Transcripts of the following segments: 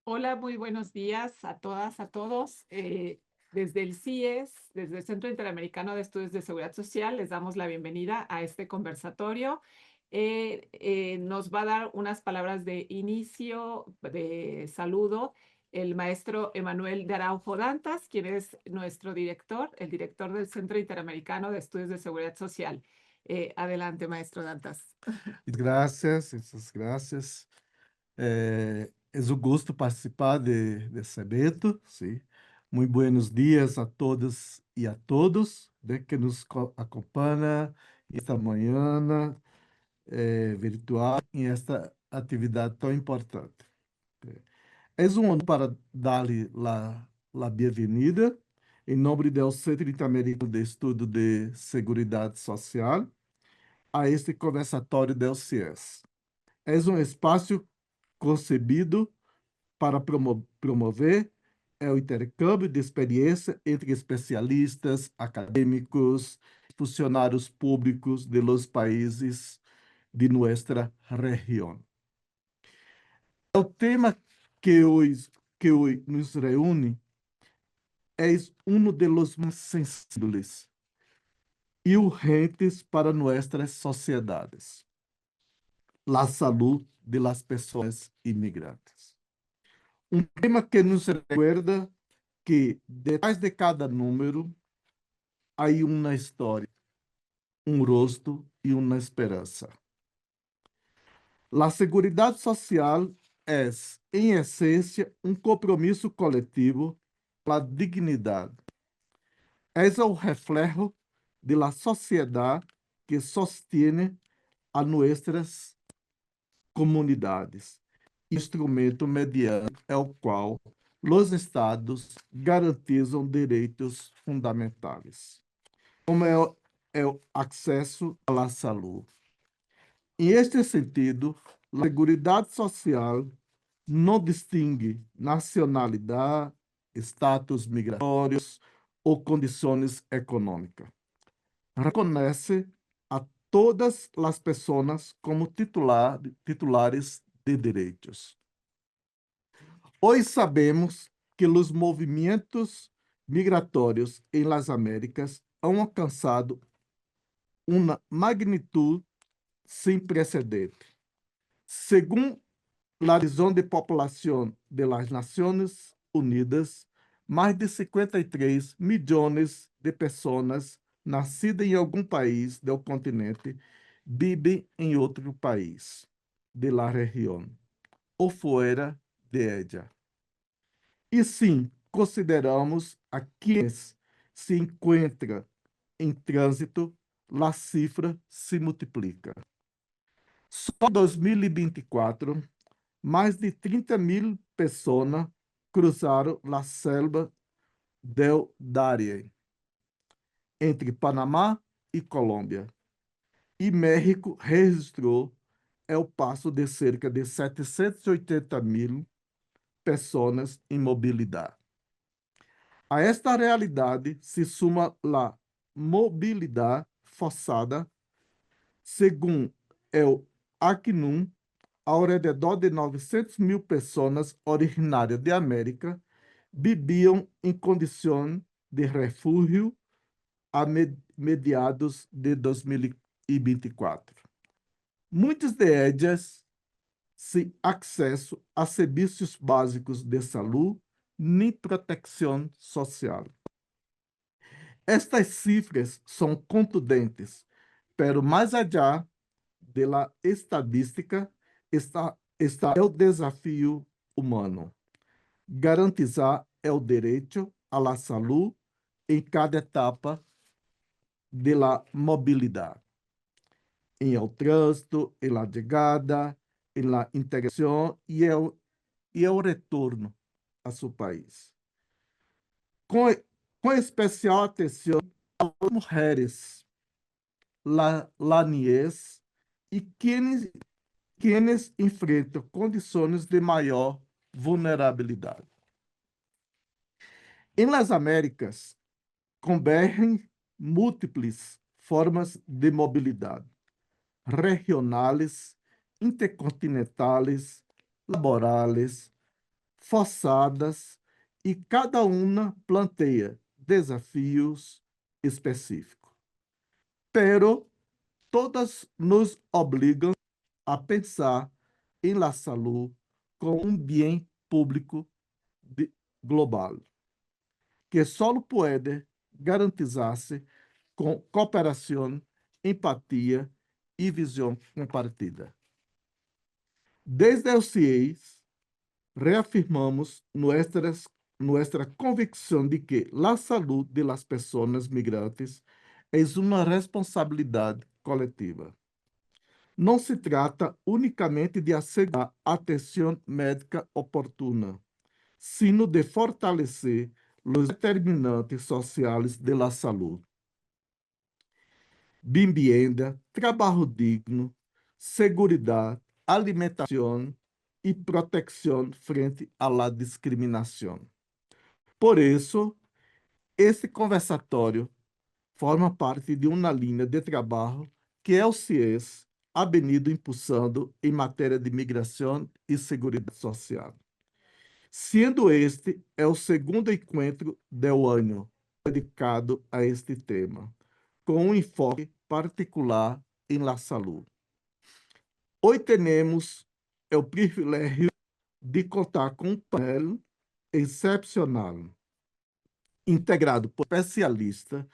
Hola, muy buenos días a todas, a todos. Desde el CIES, desde el Centro Interamericano de Estudios de Seguridad Social, les damos la bienvenida a este conversatorio. Nos va a dar unas palabras de inicio, de saludo, el maestro Emanuel de Araujo Dantas, quien es nuestro director, el director del Centro Interamericano de Estudios de Seguridad Social. Adelante, maestro Dantas. Graças, essas graças. É um gosto participar desse evento, sim. Muito buenos dias a todas e a todos, né, que nos acompanham esta manhã virtual em esta atividade tão importante. É um honor para dar-lhe a bem-vinda em nome do Centro Interamericano de Estudo de Seguridade Social a este conversatório do CIES. É um espaço concebido para promover o intercâmbio de experiência entre especialistas, acadêmicos, funcionários públicos de los países de nossa região. O tema que hoje nos reúne é um dos mais sensíveis e urgentes para nossas sociedades: a saúde de las pessoas imigrantes. Um tema que nos recuerda que detrás de cada número há uma história, um rosto e uma esperança. A Seguridade Social é, em essência, um compromisso coletivo pela dignidade. É o reflejo da sociedade que sostiene a nossas comunidades, instrumento mediante o qual os Estados garantizam direitos fundamentais, como é o acesso à saúde. Em este sentido, a Seguridade Social não distingue nacionalidade, status migratórios ou condições econômicas. Reconhece a todas as pessoas como titulares de direitos. Hoje sabemos que os movimentos migratórios em las Américas han alcançado uma magnitude sem precedente. Segundo a visão de população das Nações Unidas, mais de 53 milhões de pessoas nascidas em algum país do continente vivem em outro país de la região ou fora de ella. E sim, consideramos a quienes se encontram em trânsito, a cifra se multiplica. Só em 2024, mais de 30.000 pessoas cruzaram a selva del Darién entre Panamá e Colômbia. E México registrou o passo de cerca de 780.000 pessoas em mobilidade. A esta realidade se suma a mobilidade forçada, segundo o Acnum, ao redor de 900.000 pessoas originárias de América viviam em condições de refúgio a mediados de 2024. Muitas de elas sem acesso a serviços básicos de saúde nem proteção social. Estas cifras são contundentes, pero mais allá de la estadística está o desafio humano. Garantizar o direito à la saúde em cada etapa de la mobilidade, em el trânsito, em la chegada, em la integração e o retorno a seu país. Com especial atenção às mulheres, la niñez e quienes enfrentam condições de maior vulnerabilidade. Em las Américas, convergem múltiplas formas de mobilidade, regionais, intercontinentales, laborales, forçadas e cada uma planteia desafios específicos. Pero todas nos obrigam a pensar em la salud como um bem público global, que só pode garantizar-se com cooperação, empatia e visão compartida. Desde os CIEs, reafirmamos nossa convicção de que a saúde das pessoas migrantes é uma responsabilidade coletiva. Não se trata unicamente de assegurar atenção médica oportuna, sino de fortalecer os determinantes sociais da saúde. Vivienda, trabalho digno, segurança, alimentação e proteção frente à discriminação. Por isso, esse conversatório forma parte de uma linha de trabalho que o CIES ha venido impulsando em matéria de migração e segurança social. Sendo este é o segundo encontro do ano dedicado a este tema, com um enfoque particular em la saúde. Hoje temos o privilégio de contar com um painel excepcional, integrado por especialistas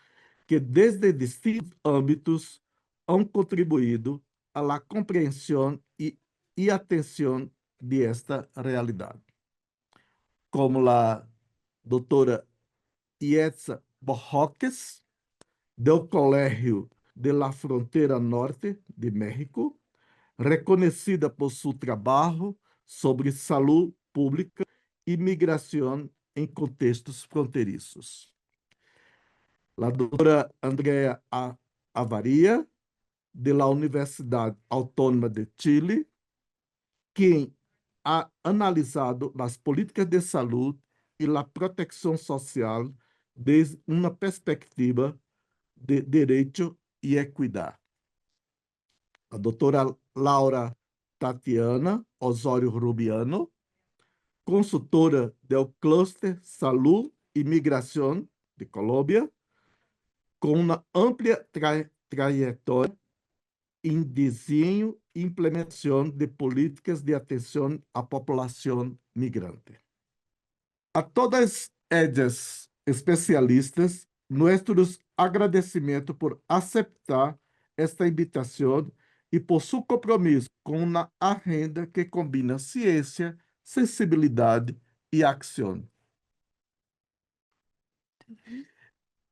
que, desde distintos âmbitos, han contribuído à la compreensão e atenção de esta realidade, como a doutora Ietza Borroques, do Colégio de la Frontera Norte de México, reconhecida por seu trabalho sobre saúde pública e migração em contextos fronteiriços. A doutora Andrea Avaria, de la Universidade Autônoma de Chile, quem ha analisado as políticas de saúde e a proteção social desde uma perspectiva de direito e equidade. A doutora Laura Tatiana Osório Rubiano, consultora do Cluster Saúde e Migração de Colômbia, com uma ampla trajetória em desenho e implementação de políticas de atenção à população migrante. A todas elas especialistas, nossos agradecimentos por aceitar esta invitação e por seu compromisso com uma agenda que combina ciência, sensibilidade e ação.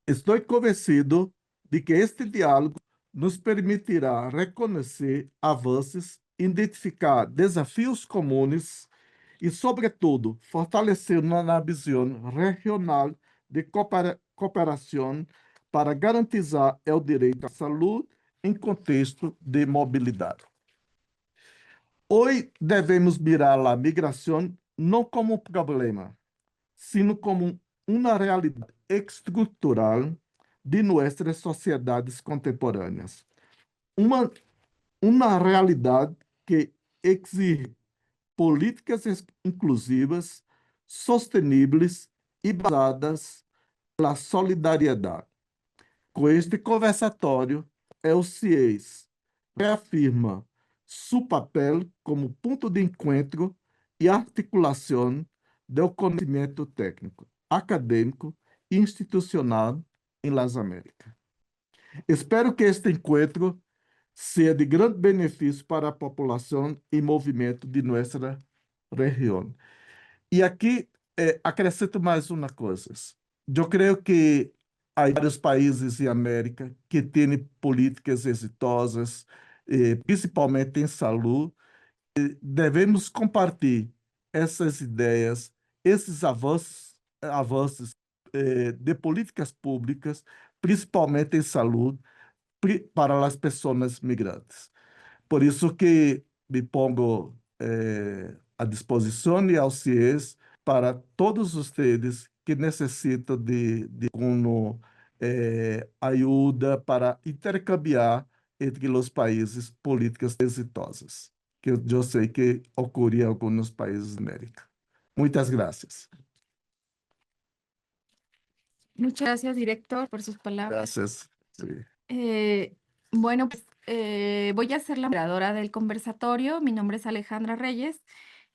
Estou convencido de que este diálogo nos permitirá reconhecer avanços, identificar desafios comuns e, sobretudo, fortalecer uma visão regional de cooperação para garantizar o direito à saúde em contexto de mobilidade. Hoje devemos mirar a migração não como um problema, sino como uma realidade estrutural de nossas sociedades contemporâneas. Uma realidade que exige políticas inclusivas, sosteníveis e basadas na solidariedade. Com este conversatório, o CIES reafirma seu papel como ponto de encontro e articulação do conhecimento técnico, acadêmico e institucional em Las Américas. Espero que este encontro seja de grande benefício para a população e movimento de nossa região. E aqui acrescento mais uma coisa. Eu creio que há vários países em América que têm políticas exitosas, principalmente em saúde. Devemos compartilhar essas ideias, esses avanços de políticas públicas, principalmente em saúde, para as pessoas migrantes. Por isso que me pongo à disposição e ao CIES para todos vocês que necessitam de uma ajuda para intercambiar entre os países políticas exitosas, que eu sei que ocorre em alguns países da América. Muchas gracias. Muchas gracias, director, por sus palabras. Gracias. Sí. Bueno, pues voy a ser la moderadora del conversatorio. Mi nombre es Alejandra Reyes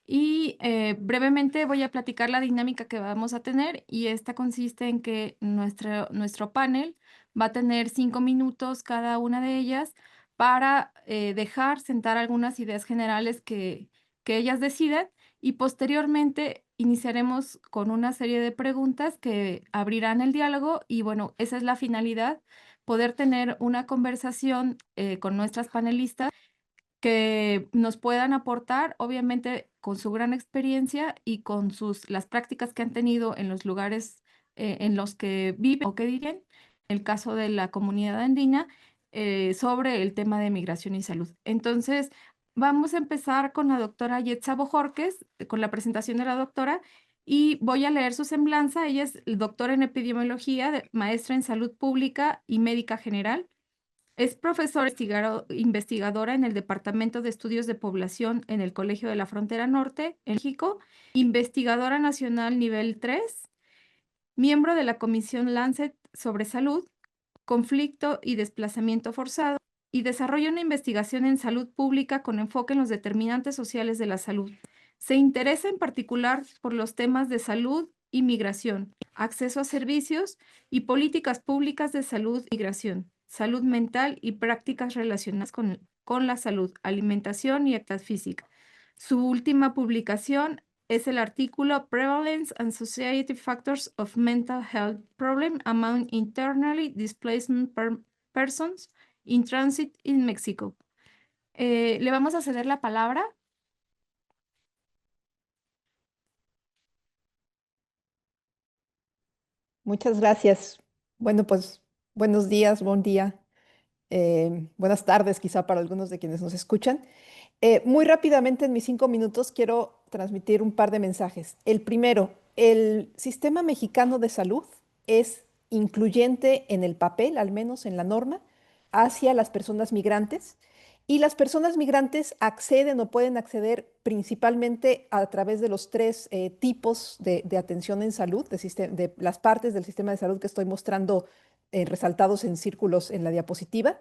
y brevemente voy a platicar la dinámica que vamos a tener, y esta consiste en que nuestro panel va a tener 5 minutos cada una de ellas para dejar sentar algunas ideas generales que ellas deciden, y posteriormente iniciaremos con una serie de preguntas que abrirán el diálogo. Y bueno, esa es la finalidad: poder tener una conversación con nuestras panelistas que nos puedan aportar, obviamente, con su gran experiencia y con las prácticas que han tenido en los lugares en los que viven o que viven, en el caso de la comunidad andina, sobre el tema de migración y salud. Entonces, vamos a empezar con la doctora Yetza Bojorquez, con la presentación de la doctora, y voy a leer su semblanza. Ella es doctora en epidemiología, maestra en salud pública y médica general. Es profesora investigadora en el Departamento de Estudios de Población en el Colegio de la Frontera Norte, en México, investigadora nacional nivel 3, miembro de la Comisión Lancet sobre Salud, Conflicto y Desplazamiento Forzado, y desarrolla una investigación en salud pública con enfoque en los determinantes sociales de la salud. Se interesa en particular por los temas de salud y migración, acceso a servicios y políticas públicas de salud y migración, salud mental y prácticas relacionadas con la salud, alimentación y actividad física. Su última publicación es el artículo Prevalence and Society Factors of Mental Health Problem Among Internally Displaced Persons in Transit in Mexico. Le vamos a ceder la palabra. Muchas gracias. Bueno, pues buenos días, buen día, buenas tardes quizá para algunos de quienes nos escuchan. Muy rápidamente, en mis 5 minutos, quiero transmitir un par de mensajes. El primero, el sistema mexicano de salud es incluyente en el papel, al menos en la norma, hacia las personas migrantes. Y las personas migrantes acceden o pueden acceder principalmente a través de los tres tipos de atención en salud, de las partes del sistema de salud que estoy mostrando resaltados en círculos en la diapositiva.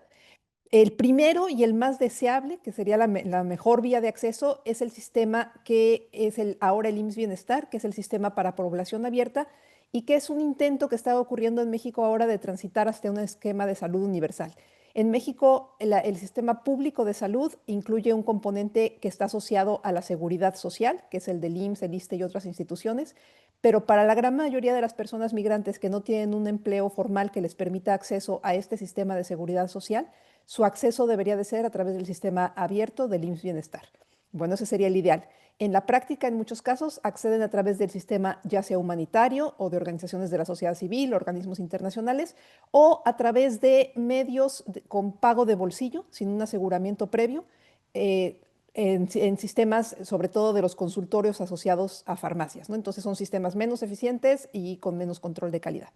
El primero y el más deseable, que sería la mejor vía de acceso, es el sistema que es ahora el IMSS Bienestar, que es el sistema para población abierta, y que es un intento que está ocurriendo en México ahora de transitar hacia un esquema de salud universal. En México, el sistema público de salud incluye un componente que está asociado a la seguridad social, que es el del IMSS, el ISSSTE y otras instituciones, pero para la gran mayoría de las personas migrantes que no tienen un empleo formal que les permita acceso a este sistema de seguridad social, su acceso debería de ser a través del sistema abierto del IMSS Bienestar. Bueno, ese sería el ideal. En la práctica, en muchos casos, acceden a través del sistema ya sea humanitario o de organizaciones de la sociedad civil, organismos internacionales, o a través de medios con pago de bolsillo, sin un aseguramiento previo, en sistemas, sobre todo de los consultorios asociados a farmacias, ¿no? Entonces son sistemas menos eficientes y con menos control de calidad.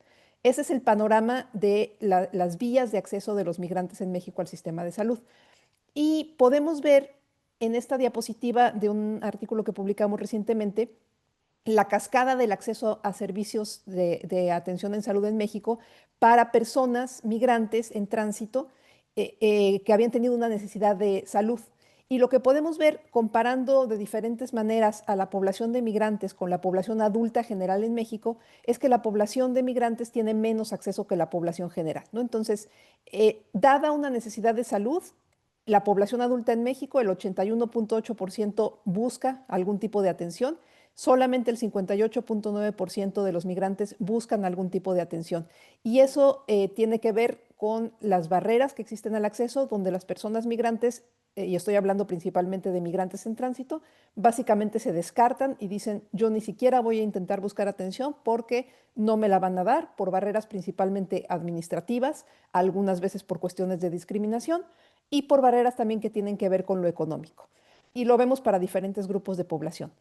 Ese es el panorama de las vías de acceso de los migrantes en México al sistema de salud. Y podemos ver en esta diapositiva de un artículo que publicamos recientemente la cascada del acceso a servicios de atención en salud en México para personas migrantes en tránsito que habían tenido una necesidad de salud. Y lo que podemos ver comparando de diferentes maneras a la población de migrantes con la población adulta general en México es que la población de migrantes tiene menos acceso que la población general, ¿no? Entonces, dada una necesidad de salud, la población adulta en México, el 81.8% busca algún tipo de atención. Solamente el 58.9% de los migrantes buscan algún tipo de atención. Y eso tiene que ver con las barreras que existen al acceso, donde las personas migrantes, y estoy hablando principalmente de migrantes en tránsito, básicamente se descartan y dicen, yo ni siquiera voy a intentar buscar atención porque no me la van a dar por barreras principalmente administrativas, algunas veces por cuestiones de discriminación y por barreras también que tienen que ver con lo económico. Y lo vemos para diferentes grupos de población.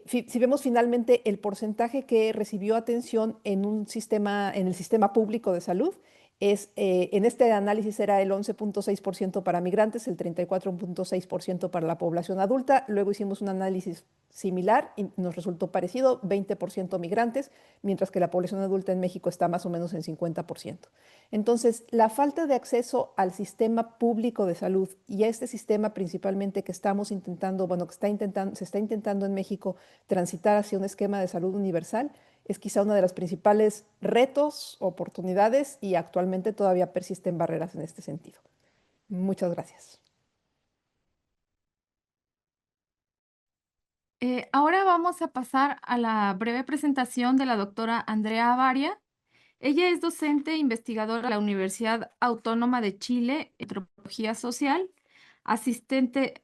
Si vemos finalmente el porcentaje que recibió atención en el sistema público de salud, en este análisis era el 11.6% para migrantes, el 34.6% para la población adulta. Luego hicimos un análisis similar y nos resultó parecido, 20% migrantes, mientras que la población adulta en México está más o menos en 50%. Entonces, la falta de acceso al sistema público de salud y a este sistema principalmente que estamos intentando, bueno, se está intentando en México transitar hacia un esquema de salud universal, es quizá uno de los principales retos, oportunidades, y actualmente todavía persisten barreras en este sentido. Muchas gracias. Ahora vamos a pasar a la breve presentación de la doctora Andrea Avaria. Ella es docente e investigadora de la Universidad Autónoma de Chile, Antropología Social, asistente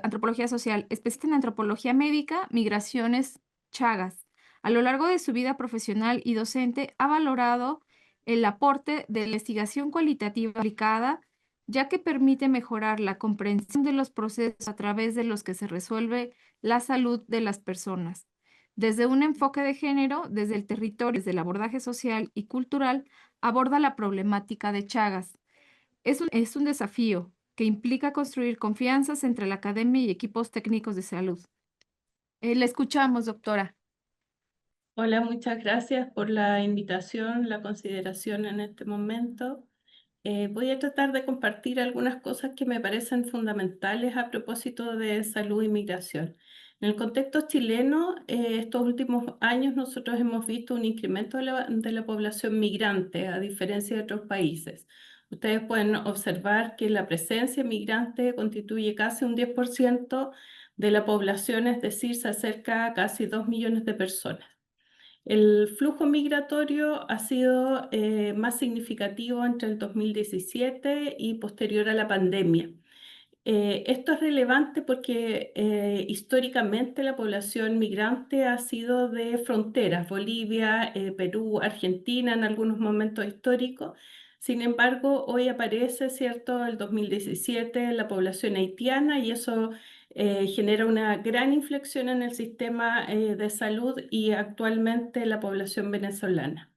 Antropología Social, especialista en Antropología Médica, Migraciones, Chagas. A lo largo de su vida profesional y docente ha valorado el aporte de la investigación cualitativa aplicada, ya que permite mejorar la comprensión de los procesos a través de los que se resuelve la salud de las personas. Desde un enfoque de género, desde el territorio, desde el abordaje social y cultural, aborda la problemática de Chagas. Es un desafío que implica construir confianzas entre la academia y equipos técnicos de salud. La escuchamos, doctora. Hola, muchas gracias por la invitación, la consideración en este momento. Voy a tratar de compartir algunas cosas que me parecen fundamentales a propósito de salud y migración. En el contexto chileno, estos últimos años nosotros hemos visto un incremento de la población migrante, a diferencia de otros países. Ustedes pueden observar que la presencia migrante constituye casi un 10% de la población, es decir, se acerca a casi 2 millones de personas. El flujo migratorio ha sido más significativo entre el 2017 y posterior a la pandemia. Esto es relevante porque históricamente la población migrante ha sido de fronteras, Bolivia, Perú, Argentina en algunos momentos históricos. Sin embargo, hoy aparece, ¿cierto?, el 2017 la población haitiana y eso genera una gran inflexión en el sistema de salud y actualmente la población venezolana.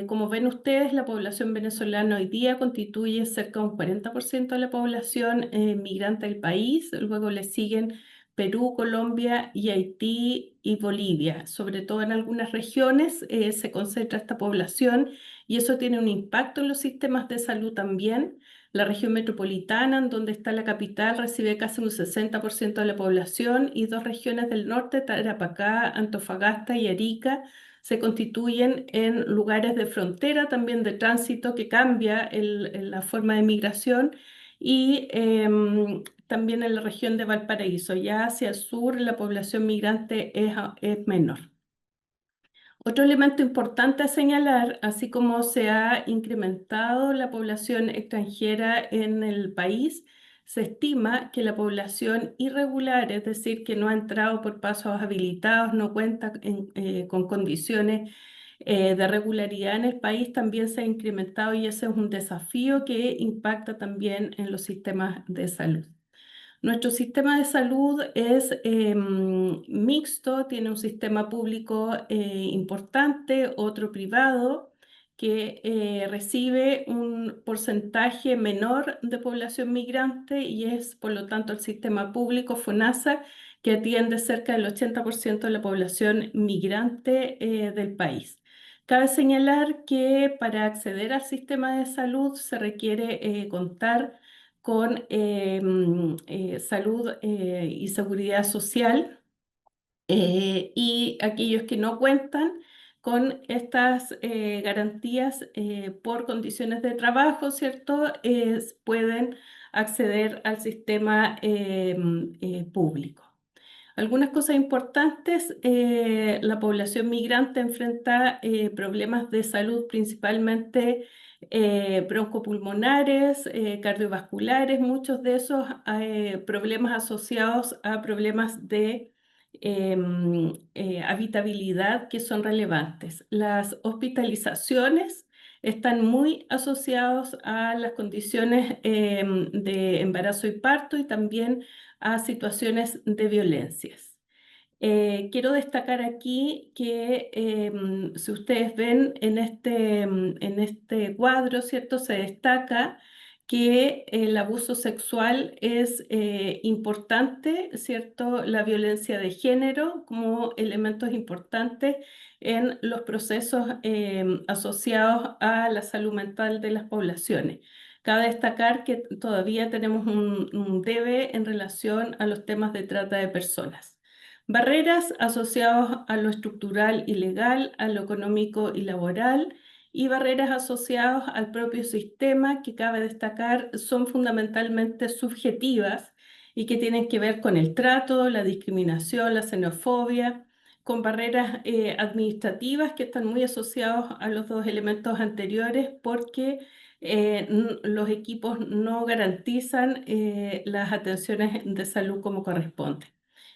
Como ven ustedes, la población venezolana hoy día constituye cerca de un 40% de la población migrante del país. Luego le siguen Perú, Colombia y Haití y Bolivia. Sobre todo en algunas regiones se concentra esta población y eso tiene un impacto en los sistemas de salud también. La región metropolitana, en donde está la capital, recibe casi un 60% de la población y dos regiones del norte, Tarapacá, Antofagasta y Arica, se constituyen en lugares de frontera, también de tránsito que cambia la forma de migración y también en la región de Valparaíso. Ya hacia el sur la población migrante es menor. Otro elemento importante a señalar, así como se ha incrementado la población extranjera en el país, se estima que la población irregular, es decir, que no ha entrado por pasos habilitados, no cuenta con condiciones de regularidad en el país, también se ha incrementado y ese es un desafío que impacta también en los sistemas de salud. Nuestro sistema de salud es mixto, tiene un sistema público importante, otro privado, que recibe un porcentaje menor de población migrante y es, por lo tanto, el sistema público FONASA, que atiende cerca del 80% de la población migrante del país. Cabe señalar que para acceder al sistema de salud se requiere contar con salud y seguridad social y aquellos que no cuentan con estas garantías por condiciones de trabajo, ¿cierto? Pueden acceder al sistema público. Algunas cosas importantes, la población migrante enfrenta problemas de salud principalmente broncopulmonares, cardiovasculares, muchos de esos problemas asociados a problemas de habitabilidad que son relevantes. Las hospitalizaciones están muy asociados a las condiciones de embarazo y parto y también a situaciones de violencias. Quiero destacar aquí que si ustedes ven en este cuadro, ¿cierto? Se destaca que el abuso sexual es importante, ¿cierto? La violencia de género como elementos importantes en los procesos asociados a la salud mental de las poblaciones. Cabe destacar que todavía tenemos un debe en relación a los temas de trata de personas. Barreras asociadas a lo estructural y legal, a lo económico y laboral, y barreras asociadas al propio sistema que cabe destacar son fundamentalmente subjetivas y que tienen que ver con el trato, la discriminación, la xenofobia, con barreras administrativas que están muy asociados a los dos elementos anteriores porque los equipos no garantizan las atenciones de salud como corresponde.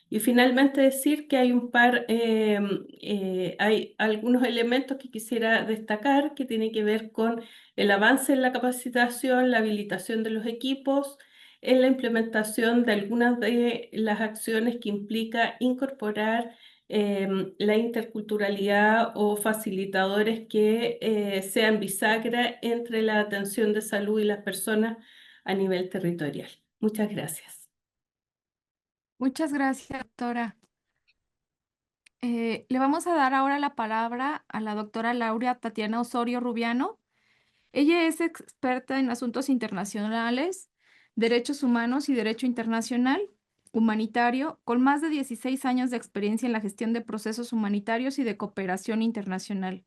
Y finalmente decir que hay hay algunos elementos que quisiera destacar que tienen que ver con el avance en la capacitación, la habilitación de los equipos, en la implementación de algunas de las acciones que implica incorporar la interculturalidad o facilitadores que sean bisagra entre la atención de salud y las personas a nivel territorial. Muchas gracias. Muchas gracias, doctora. Le vamos a dar ahora la palabra a la doctora Laura Tatiana Osorio Rubiano. Ella es experta en asuntos internacionales, derechos humanos y derecho internacional, humanitario, con más de 16 años de experiencia en la gestión de procesos humanitarios y de cooperación internacional,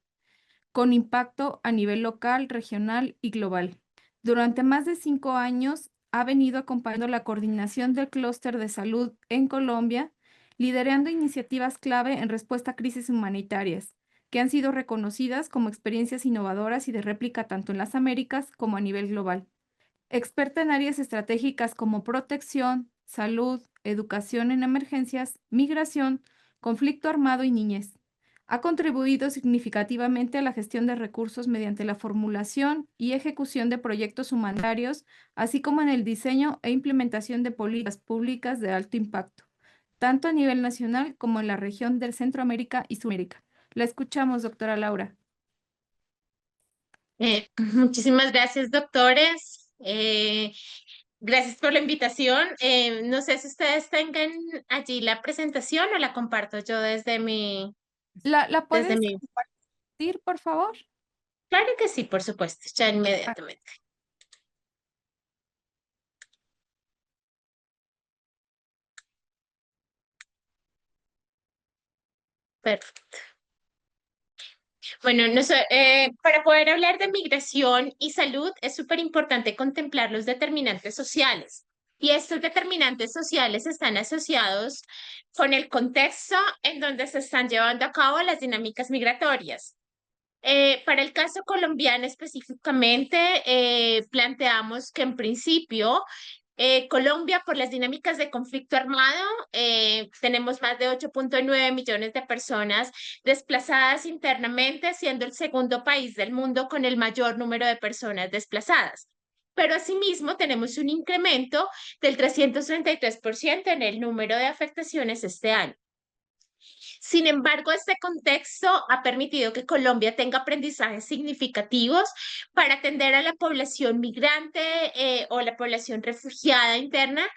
con impacto a nivel local, regional y global. Durante más de 5 años ha venido acompañando la coordinación del clúster de salud en Colombia, liderando iniciativas clave en respuesta a crisis humanitarias, que han sido reconocidas como experiencias innovadoras y de réplica tanto en las Américas como a nivel global. Experta en áreas estratégicas como protección, salud, educación en emergencias, migración, conflicto armado y niñez. Ha contribuido significativamente a la gestión de recursos mediante la formulación y ejecución de proyectos humanitarios, así como en el diseño e implementación de políticas públicas de alto impacto, tanto a nivel nacional como en la región del Centroamérica y Sudamérica. La escuchamos, doctora Laura. Muchísimas gracias, doctores. Gracias por la invitación. No sé si ustedes tengan allí la presentación o la comparto yo desde mi... ¿La puedes mi... compartir, por favor? Claro que sí, por supuesto, ya inmediatamente. Perfecto. Bueno, para poder hablar de migración y salud es súper importante contemplar los determinantes sociales. Y estos determinantes sociales están asociados con el contexto en donde se están llevando a cabo las dinámicas migratorias. Para el caso colombiano específicamente, planteamos que en principio Colombia, por las dinámicas de conflicto armado, tenemos más de 8.9 millones de personas desplazadas internamente, siendo el segundo país del mundo con el mayor número de personas desplazadas. Pero asimismo tenemos un incremento del 333% en el número de afectaciones este año. Sin embargo, este contexto ha permitido que Colombia tenga aprendizajes significativos para atender a la población migrante o la población refugiada interna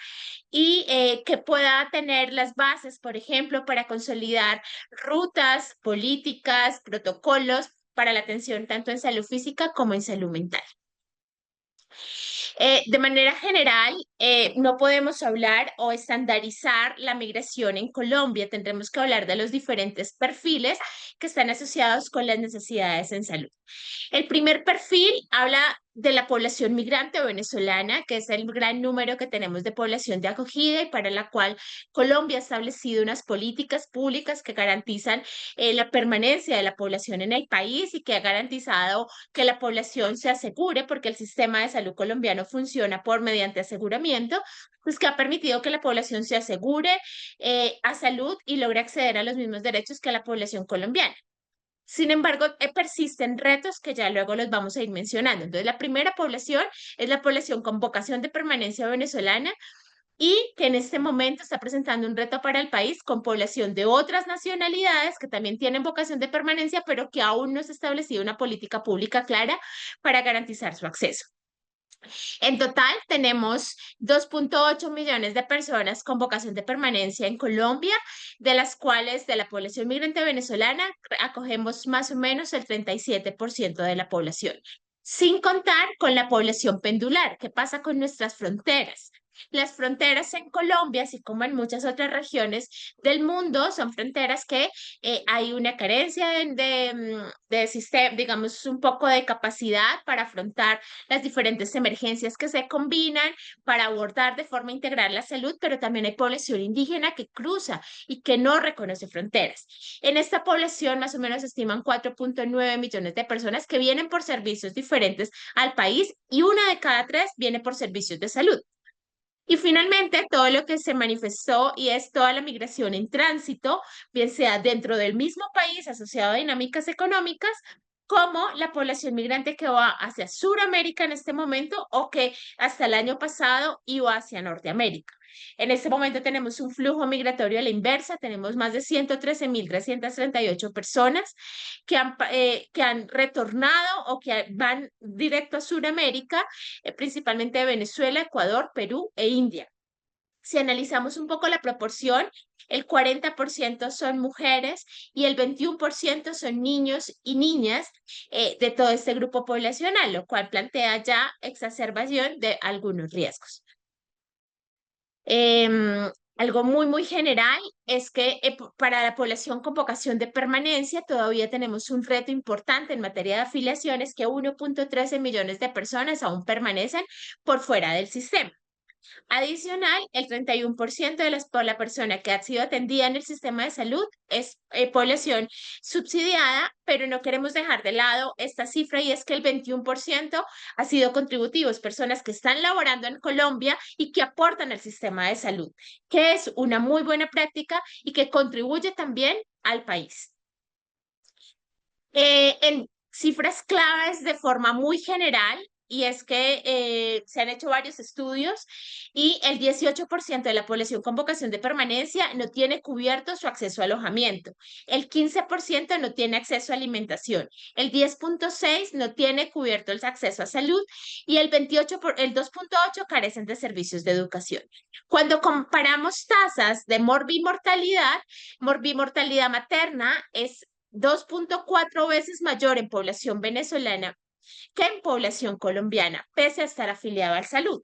y que pueda tener las bases, por ejemplo, para consolidar rutas, políticas, protocolos para la atención tanto en salud física como en salud mental. De manera general, no podemos hablar o estandarizar la migración en Colombia. Tendremos que hablar de los diferentes perfiles que están asociados con las necesidades en salud. El primer perfil habla de la población migrante venezolana, que es el gran número que tenemos de población de acogida y para la cual Colombia ha establecido unas políticas públicas que garantizan la permanencia de la población en el país y que ha garantizado que la población se asegure, porque el sistema de salud colombiano funciona mediante aseguramiento, pues que ha permitido que la población se asegure a salud y logre acceder a los mismos derechos que la población colombiana. Sin embargo, persisten retos que ya luego los vamos a ir mencionando. Entonces, la primera población es la población con vocación de permanencia venezolana, y que en este momento está presentando un reto para el país con población de otras nacionalidades que también tienen vocación de permanencia, pero que aún no se ha establecido una política pública clara para garantizar su acceso. En total, tenemos 2.8 millones de personas con vocación de permanencia en Colombia, de las cuales de la población migrante venezolana acogemos más o menos el 37% de la población, sin contar con la población pendular. ¿Qué pasa con nuestras fronteras? Las fronteras en Colombia, así como en muchas otras regiones del mundo, son fronteras que hay una carencia de sistema, digamos, un poco de capacidad para afrontar las diferentes emergencias que se combinan para abordar de forma integral la salud, pero también hay población indígena que cruza y que no reconoce fronteras. En esta población, más o menos, se estiman 4.9 millones de personas que vienen por servicios diferentes al país y 1 de cada 3 viene por servicios de salud. Y finalmente, todo lo que se manifestó y es toda la migración en tránsito, bien sea dentro del mismo país asociado a dinámicas económicas, como la población migrante que va hacia Sudamérica en este momento o que hasta el año pasado iba hacia Norteamérica. En este momento tenemos un flujo migratorio a la inversa, tenemos más de 113.338 personas que han retornado o que van directo a Sudamérica, principalmente de Venezuela, Ecuador, Perú e India. Si analizamos un poco la proporción, el 40% son mujeres y el 21% son niños y niñas de todo este grupo poblacional, lo cual plantea ya exacerbación de algunos riesgos. Algo muy general es que para la población con vocación de permanencia todavía tenemos un reto importante en materia de afiliaciones, que 1.13 millones de personas aún permanecen por fuera del sistema. Adicional, el 31% de la persona que ha sido atendida en el sistema de salud es población subsidiada, pero no queremos dejar de lado esta cifra, y es que el 21% ha sido contributivos, personas que están laborando en Colombia y que aportan al sistema de salud, que es una muy buena práctica y que contribuye también al país. En cifras claves de forma muy general, y es que se han hecho varios estudios y el 18% de la población con vocación de permanencia no tiene cubierto su acceso a alojamiento, el 15% no tiene acceso a alimentación, el 10.6% no tiene cubierto el acceso a salud y el 2.8% carecen de servicios de educación. Cuando comparamos tasas de morbimortalidad materna es 2.4 veces mayor en población venezolana que en población colombiana, pese a estar afiliado al salud.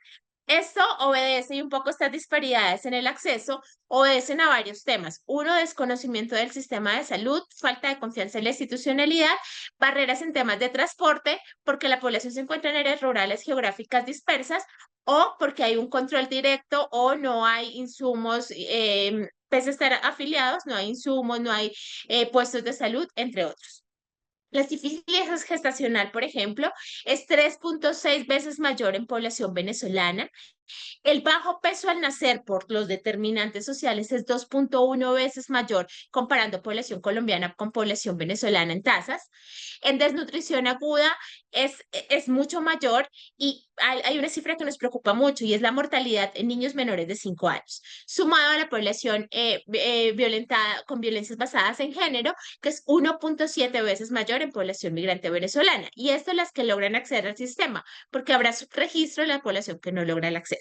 Esto obedece, y un poco estas disparidades en el acceso obedecen a varios temas. Uno, desconocimiento del sistema de salud, falta de confianza en la institucionalidad, barreras en temas de transporte, porque la población se encuentra en áreas rurales geográficas dispersas, o porque hay un control directo o no hay insumos, pese a estar afiliados, no hay insumos, no hay puestos de salud, entre otros. La sífilis gestacional, por ejemplo, es 3.6 veces mayor en población venezolana. El bajo peso al nacer por los determinantes sociales es 2.1 veces mayor comparando población colombiana con población venezolana en tasas. En desnutrición aguda es mucho mayor, y hay una cifra que nos preocupa mucho, y es la mortalidad en niños menores de 5 años, sumado a la población violentada con violencias basadas en género, que es 1.7 veces mayor en población migrante venezolana. Y esto las que logran acceder al sistema, porque habrá subregistro de la población que no logra el acceso.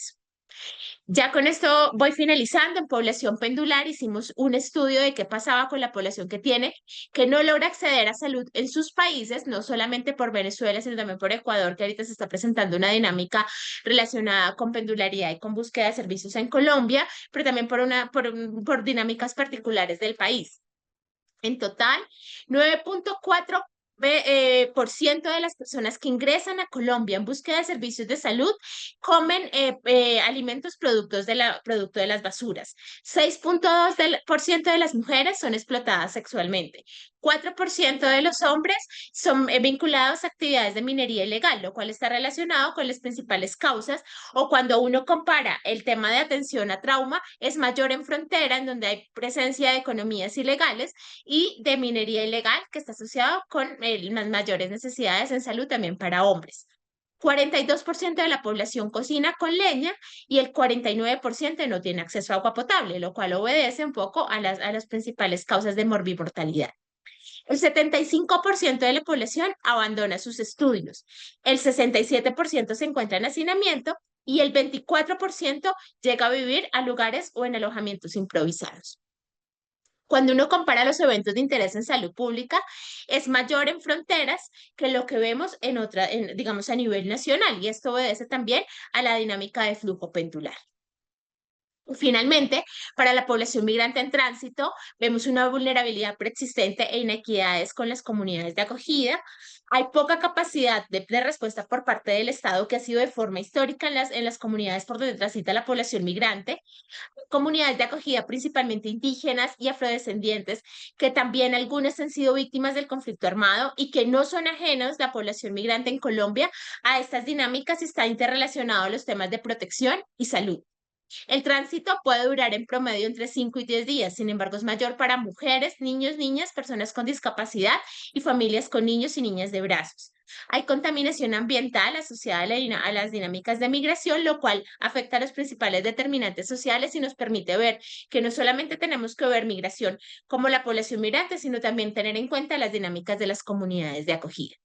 Ya con esto voy finalizando. En población pendular hicimos un estudio de qué pasaba con la población que no logra acceder a salud en sus países, no solamente por Venezuela, sino también por Ecuador, que ahorita se está presentando una dinámica relacionada con pendularidad y con búsqueda de servicios en Colombia, pero también por dinámicas particulares del país. En total, 9.4% de las personas que ingresan a Colombia en búsqueda de servicios de salud comen alimentos producto de las basuras. 6.2% de las mujeres son explotadas sexualmente. 4% de los hombres son vinculados a actividades de minería ilegal, lo cual está relacionado con las principales causas, o cuando uno compara el tema de atención a trauma, es mayor en frontera, en donde hay presencia de economías ilegales, y de minería ilegal, que está asociado con las mayores necesidades en salud también para hombres. 42% de la población cocina con leña y el 49% no tiene acceso a agua potable, lo cual obedece un poco a las principales causas de morbimortalidad. El 75% de la población abandona sus estudios, el 67% se encuentra en hacinamiento y el 24% llega a vivir a lugares o en alojamientos improvisados. Cuando uno compara los eventos de interés en salud pública, es mayor en fronteras que lo que vemos digamos, a nivel nacional, y esto obedece también a la dinámica de flujo pendular. Finalmente, para la población migrante en tránsito, vemos una vulnerabilidad preexistente e inequidades con las comunidades de acogida. Hay poca capacidad de respuesta por parte del Estado, que ha sido de forma histórica en las comunidades por donde transita la población migrante. Comunidades de acogida principalmente indígenas y afrodescendientes, que también algunas han sido víctimas del conflicto armado y que no son ajenos, la población migrante en Colombia, a estas dinámicas y está interrelacionado a los temas de protección y salud. El tránsito puede durar en promedio entre 5 y 10 días, sin embargo es mayor para mujeres, niños, niñas, personas con discapacidad y familias con niños y niñas de brazos. Hay contaminación ambiental asociada a las dinámicas de migración, lo cual afecta a los principales determinantes sociales y nos permite ver que no solamente tenemos que ver migración como la población migrante, sino también tener en cuenta las dinámicas de las comunidades de acogida.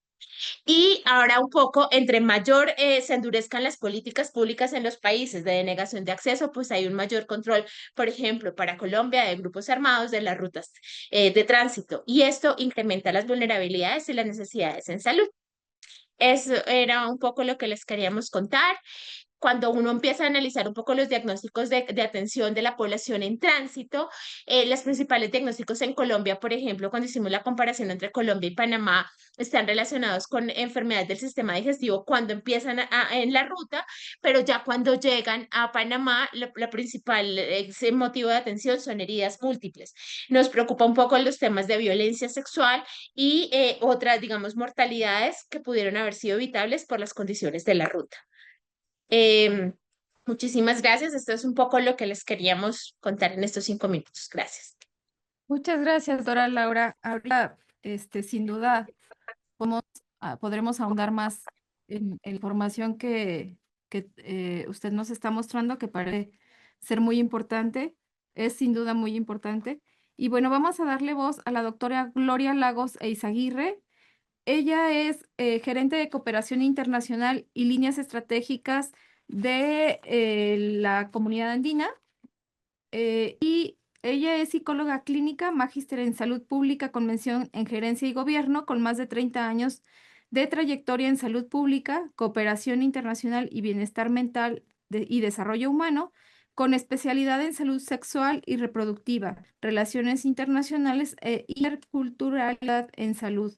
Y ahora un poco, entre mayor se endurezcan las políticas públicas en los países de denegación de acceso, pues hay un mayor control, por ejemplo, para Colombia, de grupos armados de las rutas de tránsito. Y esto incrementa las vulnerabilidades y las necesidades en salud. Eso era un poco lo que les queríamos contar. Cuando uno empieza a analizar un poco los diagnósticos de atención de la población en tránsito, los principales diagnósticos en Colombia, por ejemplo, cuando hicimos la comparación entre Colombia y Panamá, están relacionados con enfermedades del sistema digestivo cuando empiezan en la ruta, pero ya cuando llegan a Panamá, la principal motivo de atención son heridas múltiples. Nos preocupa un poco los temas de violencia sexual y otras, digamos, mortalidades que pudieron haber sido evitables por las condiciones de la ruta. Muchísimas gracias. Esto es un poco lo que les queríamos contar en estos 5 minutos. Gracias. Muchas gracias, Dora Laura. Ahorita, sin duda, podremos ahondar más en la información que usted nos está mostrando, que parece ser muy importante. Es sin duda muy importante. Y bueno, vamos a darle voz a la doctora Gloria Lagos Eizaguirre. Ella es gerente de cooperación internacional y líneas estratégicas de la comunidad andina, y ella es psicóloga clínica, magíster en salud pública con mención en gerencia y gobierno, con más de 30 años de trayectoria en salud pública, cooperación internacional y bienestar mental y desarrollo humano, con especialidad en salud sexual y reproductiva, relaciones internacionales e interculturalidad en salud,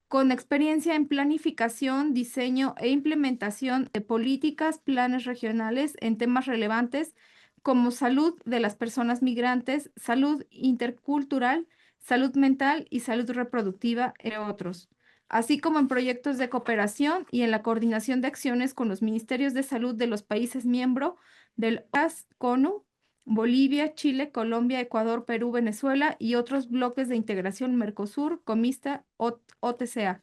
con experiencia en planificación, diseño e implementación de políticas, planes regionales en temas relevantes como salud de las personas migrantes, salud intercultural, salud mental y salud reproductiva, entre otros, así como en proyectos de cooperación y en la coordinación de acciones con los ministerios de salud de los países miembros del OAS-CONU, Bolivia, Chile, Colombia, Ecuador, Perú, Venezuela y otros bloques de integración Mercosur, Comista, OTCA.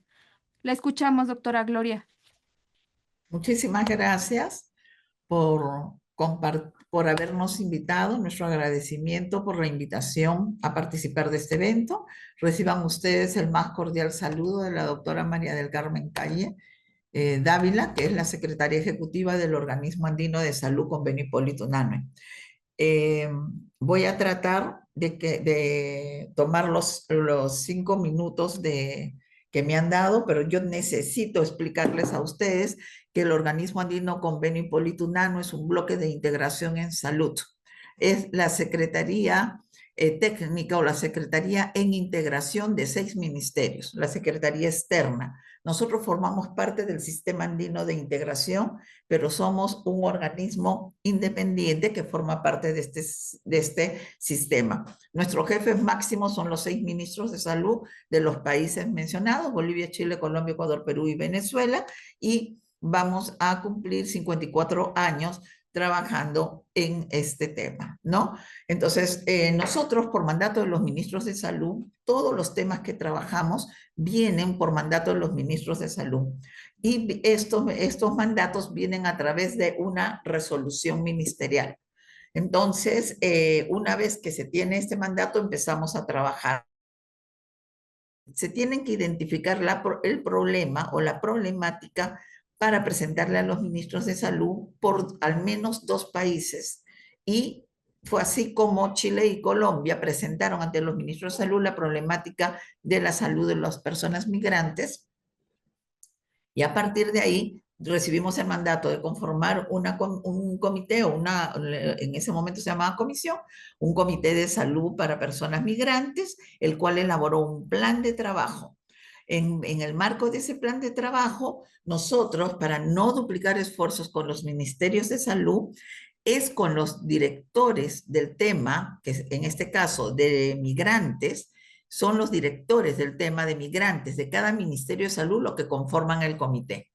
La escuchamos, doctora Gloria. Muchísimas gracias por habernos invitado. Nuestro agradecimiento por la invitación a participar de este evento. Reciban ustedes el más cordial saludo de la doctora María del Carmen Calle Dávila, que es la secretaria ejecutiva del Organismo Andino de Salud Convenio Hipólito Unanue. Voy a tratar de tomar los 5 minutos que me han dado, pero yo necesito explicarles a ustedes que el Organismo Andino Convenio Hipólito Unanue es un bloque de integración en salud. Es la Secretaría técnica o la Secretaría en integración de 6 ministerios, la Secretaría externa. Nosotros formamos parte del Sistema Andino de Integración, pero somos un organismo independiente que forma parte de este sistema. Nuestros jefes máximos son los 6 ministros de salud de los países mencionados, Bolivia, Chile, Colombia, Ecuador, Perú y Venezuela, y vamos a cumplir 54 años trabajando en este tema, ¿no? Entonces, nosotros por mandato de los ministros de salud, todos los temas que trabajamos vienen por mandato de los ministros de salud. Y estos mandatos vienen a través de una resolución ministerial. Entonces, una vez que se tiene este mandato, empezamos a trabajar. Se tienen que identificar el problema o la problemática para presentarle a los ministros de salud por al menos 2 países. Y fue así como Chile y Colombia presentaron ante los ministros de salud la problemática de la salud de las personas migrantes. Y a partir de ahí recibimos el mandato de conformar un comité, o en ese momento se llamaba comisión, un comité de salud para personas migrantes, el cual elaboró un plan de trabajo. En el marco de ese plan de trabajo, nosotros, para no duplicar esfuerzos con los ministerios de salud, es con los directores del tema, que en este caso de migrantes, son los directores del tema de migrantes de cada Ministerio de Salud los que conforman el comité.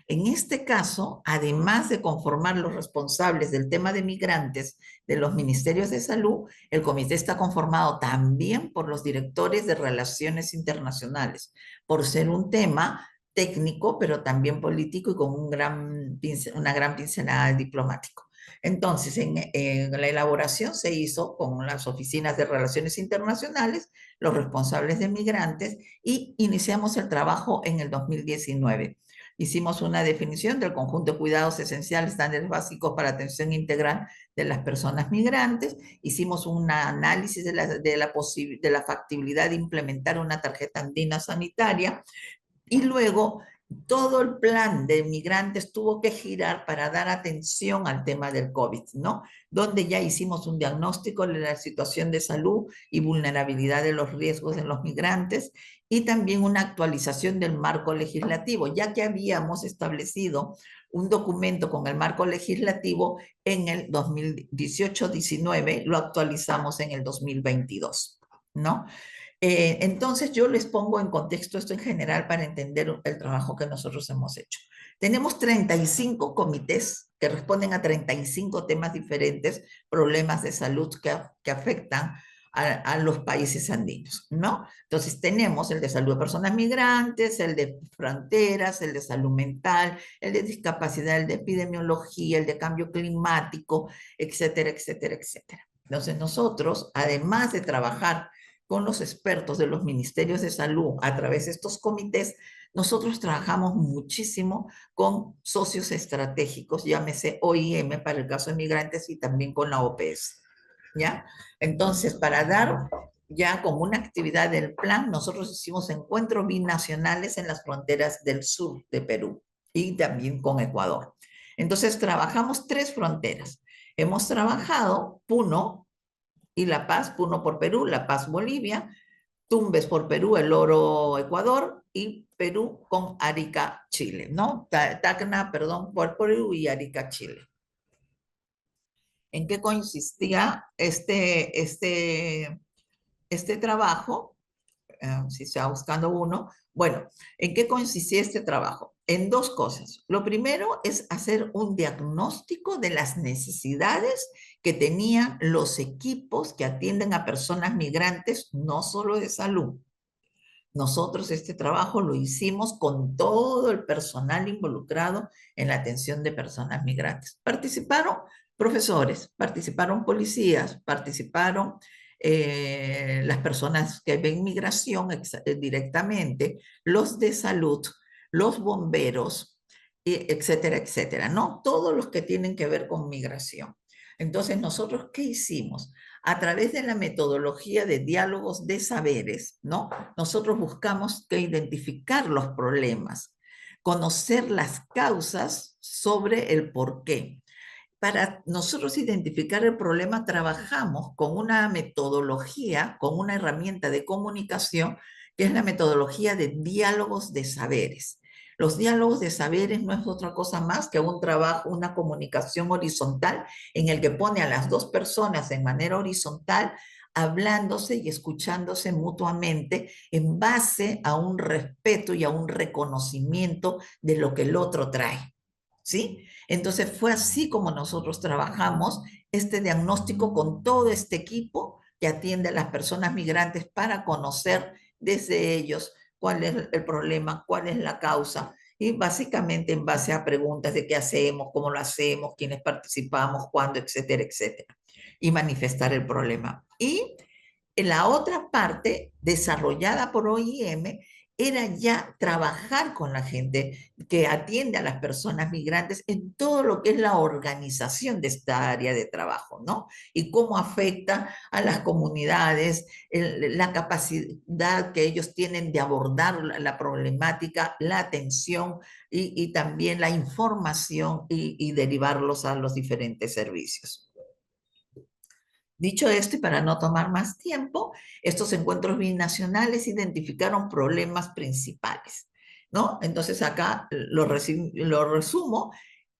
En este caso, además de conformar los responsables del tema de migrantes de los ministerios de salud, el comité está conformado también por los directores de relaciones internacionales, por ser un tema técnico, pero también político y con una gran pincelada diplomático. Entonces, en la elaboración se hizo con las oficinas de relaciones internacionales, los responsables de migrantes, y iniciamos el trabajo en el 2019. Hicimos una definición del conjunto de cuidados esenciales, estándares básicos para atención integral de las personas migrantes. Hicimos un análisis de la factibilidad de implementar una tarjeta andina sanitaria. Y luego todo el plan de migrantes tuvo que girar para dar atención al tema del COVID, ¿no? Donde ya hicimos un diagnóstico de la situación de salud y vulnerabilidad de los riesgos de los migrantes, y también una actualización del marco legislativo, ya que habíamos establecido un documento con el marco legislativo en el 2018-19, lo actualizamos en el 2022, ¿no? Entonces yo les pongo en contexto esto en general para entender el trabajo que nosotros hemos hecho. Tenemos 35 comités que responden a 35 temas diferentes, problemas de salud que afectan a los países andinos, ¿no? Entonces tenemos el de salud de personas migrantes, el de fronteras, el de salud mental, el de discapacidad, el de epidemiología, el de cambio climático, etcétera, etcétera, etcétera. Entonces nosotros, además de trabajar con los expertos de los ministerios de salud a través de estos comités, nosotros trabajamos muchísimo con socios estratégicos, llámese OIM para el caso de migrantes, y también con la OPS, ¿ya? Entonces, para dar ya como una actividad del plan, nosotros hicimos encuentros binacionales en las fronteras del sur de Perú y también con Ecuador. Entonces, trabajamos 3 fronteras. Hemos trabajado Puno y La Paz, Puno por Perú, La Paz Bolivia, Tumbes por Perú, El Oro Ecuador, y Perú con Arica, Chile, ¿no? Tacna, perdón, por Perú, y Arica, Chile. ¿En qué consistía este trabajo? Si está buscando uno. Bueno, ¿en qué consistía este trabajo? En 2 cosas. Lo primero es hacer un diagnóstico de las necesidades que tenían los equipos que atienden a personas migrantes, no solo de salud. Nosotros este trabajo lo hicimos con todo el personal involucrado en la atención de personas migrantes. Participaron profesores, participaron policías, participaron las personas que ven migración directamente, los de salud, los bomberos, etcétera, etcétera, ¿no? Todos los que tienen que ver con migración. Entonces, ¿nosotros qué hicimos? A través de la metodología de diálogos de saberes, ¿no? Nosotros buscamos que identificar los problemas, conocer las causas sobre el por qué. Para nosotros identificar el problema, trabajamos con una metodología, con una herramienta de comunicación, que es la metodología de diálogos de saberes. Los diálogos de saberes no es otra cosa más que un trabajo, una comunicación horizontal, en el que pone a las 2 personas en manera horizontal, hablándose y escuchándose mutuamente en base a un respeto y a un reconocimiento de lo que el otro trae, ¿sí? Entonces fue así como nosotros trabajamos este diagnóstico con todo este equipo que atiende a las personas migrantes para conocer desde ellos cuál es el problema, cuál es la causa, y básicamente en base a preguntas de qué hacemos, cómo lo hacemos, quiénes participamos, cuándo, etcétera, etcétera, y manifestar el problema. Y en la otra parte, desarrollada por OIM, era ya trabajar con la gente que atiende a las personas migrantes en todo lo que es la organización de esta área de trabajo, ¿no? Y cómo afecta a las comunidades, la capacidad que ellos tienen de abordar la problemática, la atención y también la información y derivarlos a los diferentes servicios. Dicho esto, y para no tomar más tiempo, estos encuentros binacionales identificaron problemas principales, ¿no? Entonces acá lo resumo,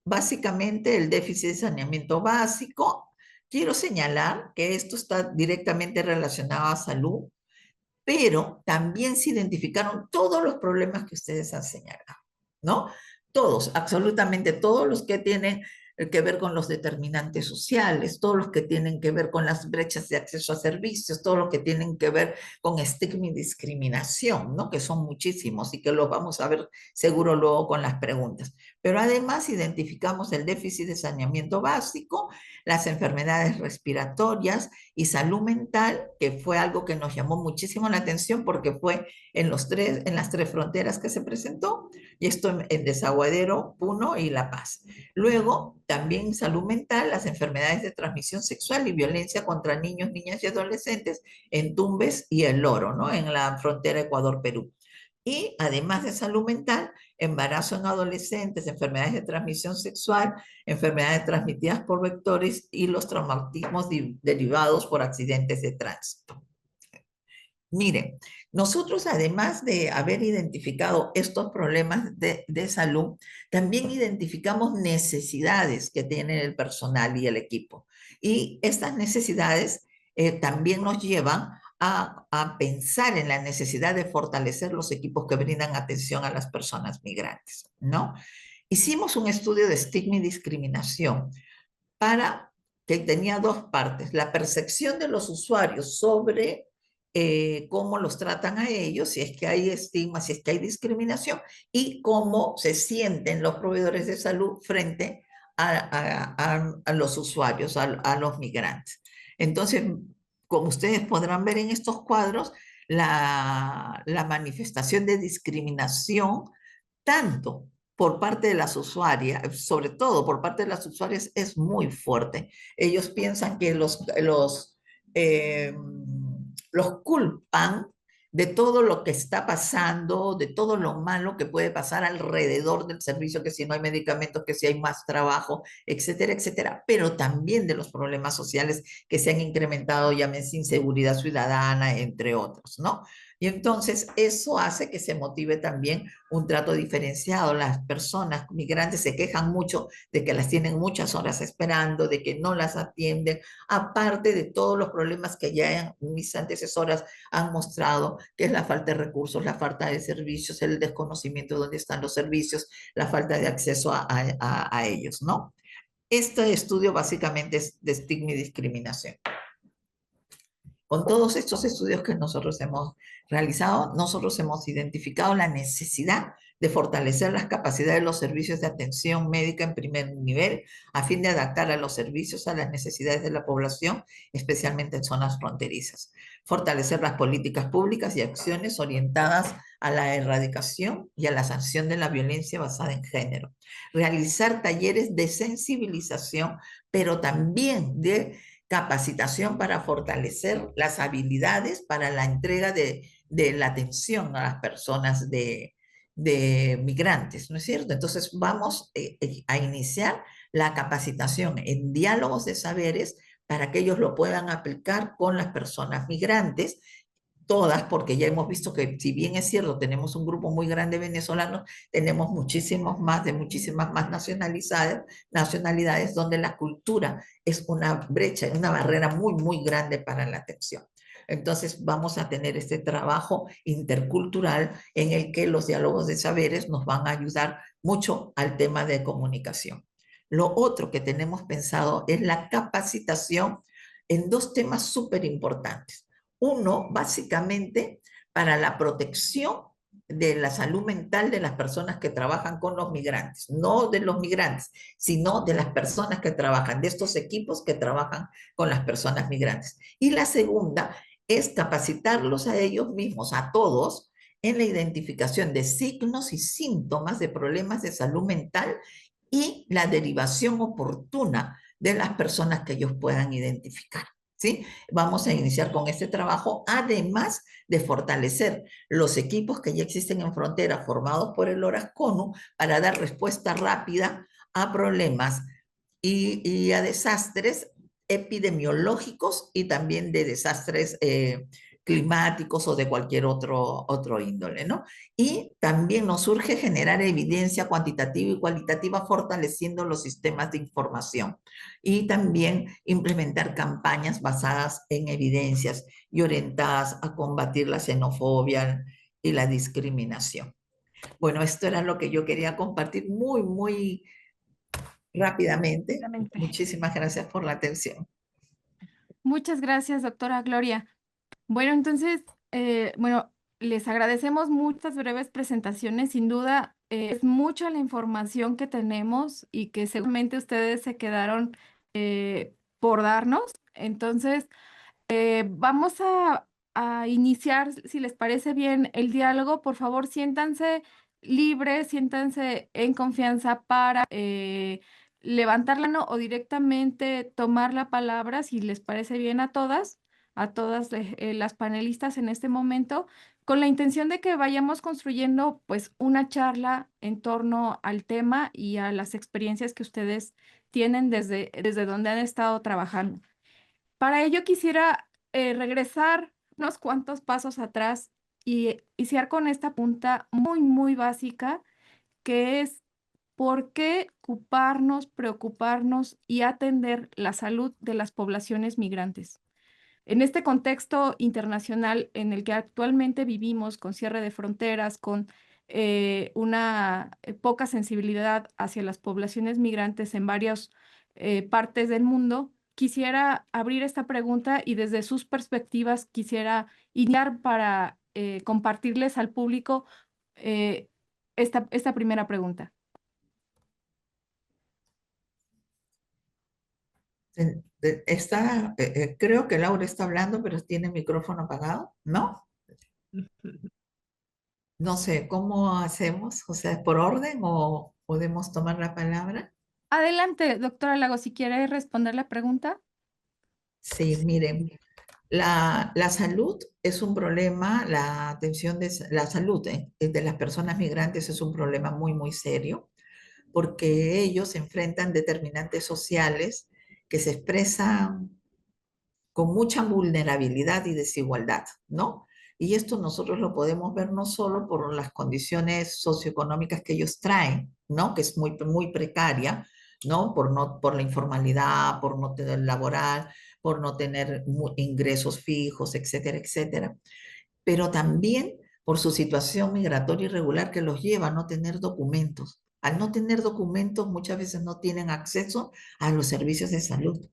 básicamente el déficit de saneamiento básico. Quiero señalar que esto está directamente relacionado a salud, pero también se identificaron todos los problemas que ustedes han señalado, ¿no? Todos, absolutamente todos los que tienen que ver con los determinantes sociales, todos los que tienen que ver con las brechas de acceso a servicios, todos los que tienen que ver con estigma y discriminación, ¿no? Que son muchísimos y que los vamos a ver seguro luego con las preguntas. Pero además identificamos el déficit de saneamiento básico, las enfermedades respiratorias y salud mental, que fue algo que nos llamó muchísimo la atención porque fue en las tres fronteras que se presentó, y esto en Desaguadero, Puno y La Paz. Luego, también salud mental, las enfermedades de transmisión sexual y violencia contra niños, niñas y adolescentes en Tumbes y El Oro, ¿no? En la frontera Ecuador-Perú. Y además de salud mental, embarazo en adolescentes, enfermedades de transmisión sexual, enfermedades transmitidas por vectores y los traumatismos derivados por accidentes de tránsito. Miren, nosotros además de haber identificado estos problemas de salud, también identificamos necesidades que tiene el personal y el equipo. Y estas necesidades también nos llevan a pensar en la necesidad de fortalecer los equipos que brindan atención a las personas migrantes, ¿no? Hicimos un estudio de estigma y discriminación que tenía dos partes: la percepción de los usuarios sobre cómo los tratan a ellos, si es que hay estigma, si es que hay discriminación, y cómo se sienten los proveedores de salud frente a los usuarios, a los migrantes. Entonces, como ustedes podrán ver en estos cuadros, la manifestación de discriminación, tanto por parte de las usuarias, sobre todo por parte de las usuarias, es muy fuerte. Ellos piensan que los culpan de todo lo que está pasando, de todo lo malo que puede pasar alrededor del servicio, que si no hay medicamentos, que si hay más trabajo, etcétera, etcétera, pero también de los problemas sociales que se han incrementado, llámense inseguridad ciudadana, entre otros, ¿no? Y entonces eso hace que se motive también un trato diferenciado. Las personas migrantes se quejan mucho de que las tienen muchas horas esperando, de que no las atienden, aparte de todos los problemas que ya mis antecesoras han mostrado, que es la falta de recursos, la falta de servicios, el desconocimiento de dónde están los servicios, la falta de acceso a ellos, ¿no? Este estudio básicamente es de estigma y discriminación. Con todos estos estudios que nosotros hemos realizado, nosotros hemos identificado la necesidad de fortalecer las capacidades de los servicios de atención médica en primer nivel a fin de adaptar a los servicios a las necesidades de la población, especialmente en zonas fronterizas. Fortalecer las políticas públicas y acciones orientadas a la erradicación y a la sanción de la violencia basada en género. Realizar talleres de sensibilización, pero también de capacitación para fortalecer las habilidades para la entrega de la atención a las personas de migrantes, ¿no es cierto? Entonces vamos a iniciar la capacitación en diálogos de saberes para que ellos lo puedan aplicar con las personas migrantes, todas, porque ya hemos visto que si bien es cierto, tenemos un grupo muy grande de venezolanos, tenemos muchísimas más nacionalidades donde la cultura es una brecha, una barrera muy, muy grande para la atención. Entonces vamos a tener este trabajo intercultural en el que los diálogos de saberes nos van a ayudar mucho al tema de comunicación. Lo otro que tenemos pensado es la capacitación en dos temas súper importantes. Uno, básicamente, para la protección de la salud mental de las personas que trabajan con los migrantes, no de los migrantes, sino de las personas que trabajan, de estos equipos que trabajan con las personas migrantes. Y la segunda es capacitarlos a ellos mismos, a todos, en la identificación de signos y síntomas de problemas de salud mental y la derivación oportuna de las personas que ellos puedan identificar. ¿Sí? Vamos a iniciar con este trabajo, además de fortalecer los equipos que ya existen en frontera formados por el ORASCONU para dar respuesta rápida a problemas y a desastres epidemiológicos y también de desastres climáticos o de cualquier otro índole, ¿no? Y también nos urge generar evidencia cuantitativa y cualitativa fortaleciendo los sistemas de información y también implementar campañas basadas en evidencias y orientadas a combatir la xenofobia y la discriminación. Bueno, esto era lo que yo quería compartir muy rápidamente. Muchísimas gracias por la atención. Muchas gracias, doctora Gloria. Bueno, entonces, bueno, les agradecemos muchas breves presentaciones. Sin duda, es mucha la información que tenemos y que seguramente ustedes se quedaron por darnos. Entonces, vamos a iniciar, si les parece bien, el diálogo. Por favor, siéntanse libres, siéntanse en confianza para levantar la mano o directamente tomar la palabra, si les parece bien a todas las panelistas en este momento, con la intención de que vayamos construyendo pues una charla en torno al tema y a las experiencias que ustedes tienen desde donde han estado trabajando. Para ello quisiera regresar unos cuantos pasos atrás y iniciar con esta punta muy básica, que es ¿por qué ocuparnos, preocuparnos y atender la salud de las poblaciones migrantes? En este contexto internacional en el que actualmente vivimos, con cierre de fronteras, con una poca sensibilidad hacia las poblaciones migrantes en varias partes del mundo, quisiera abrir esta pregunta y desde sus perspectivas quisiera iniciar para compartirles al público esta primera pregunta. Creo que Laura está hablando, pero tiene el micrófono apagado, ¿no? No sé, ¿cómo hacemos? O sea, ¿por orden o podemos tomar la palabra? Adelante, doctora Lago, si quiere responder la pregunta. Sí, miren, la salud es un problema, la atención de la salud de las personas migrantes es un problema muy serio, porque ellos enfrentan determinantes sociales que se expresan con mucha vulnerabilidad y desigualdad, ¿no? Y esto nosotros lo podemos ver no solo por las condiciones socioeconómicas que ellos traen, ¿no? Que es muy precaria, ¿no? Por la informalidad, por no tener laboral, por no tener ingresos fijos, etcétera, etcétera. Pero también por su situación migratoria irregular que los lleva a no tener documentos. Al no tener documentos, muchas veces no tienen acceso a los servicios de salud,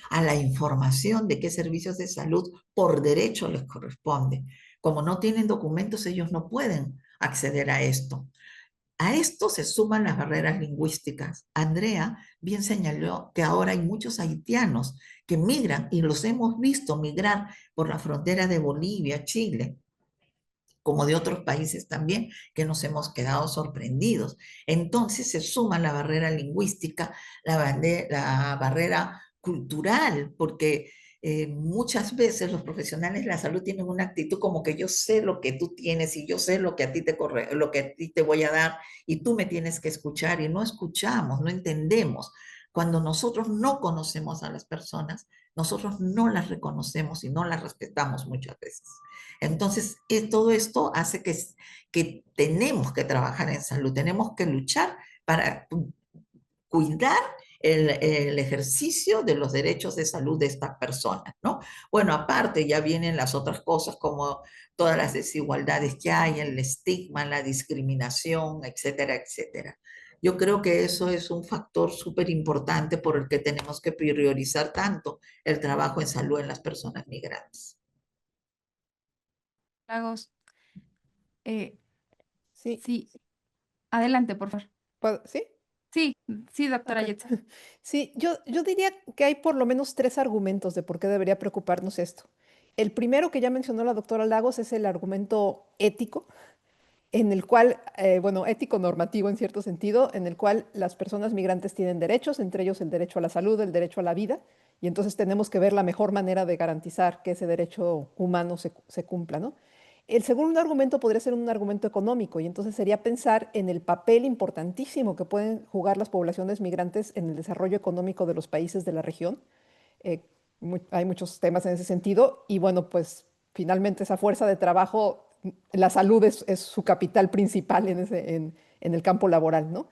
a la información de qué servicios de salud por derecho les corresponde. Como no tienen documentos, ellos no pueden acceder a esto. A esto se suman las barreras lingüísticas. Andrea bien señaló que ahora hay muchos haitianos que migran y los hemos visto migrar por la frontera de Bolivia, Chile, como de otros países también, que nos hemos quedado sorprendidos. Entonces se suma la barrera lingüística, la barrera cultural, porque muchas veces los profesionales de la salud tienen una actitud como que yo sé lo que tú tienes y yo sé lo que a ti lo que a ti te voy a dar y tú me tienes que escuchar, y no escuchamos, no entendemos. Cuando nosotros no conocemos a las personas, nosotros no las reconocemos y no las respetamos muchas veces. Entonces, todo esto hace que tenemos que trabajar en salud, tenemos que luchar para cuidar el ejercicio de los derechos de salud de estas personas, ¿no? Bueno, aparte ya vienen las otras cosas como todas las desigualdades que hay, el estigma, la discriminación, etcétera, etcétera. Yo creo que eso es un factor súper importante por el que tenemos que priorizar tanto el trabajo en salud en las personas migrantes. Lagos. Sí, Sí, adelante, por favor. ¿sí? Sí, sí, doctora Ok. Yetza. Sí, yo diría que hay por lo menos tres argumentos de por qué debería preocuparnos esto. El primero que ya mencionó la doctora Lagos es el argumento ético, en el cual, bueno, ético normativo en cierto sentido, en el cual las personas migrantes tienen derechos, entre ellos el derecho a la salud, el derecho a la vida, y entonces tenemos que ver la mejor manera de garantizar que ese derecho humano se cumpla, ¿no? El segundo argumento podría ser un argumento económico, y entonces sería pensar en el papel importantísimo que pueden jugar las poblaciones migrantes en el desarrollo económico de los países de la región. Eh, Hay muchos temas en ese sentido, y bueno, pues finalmente esa fuerza de trabajo, la salud es su capital principal en el campo laboral, ¿no?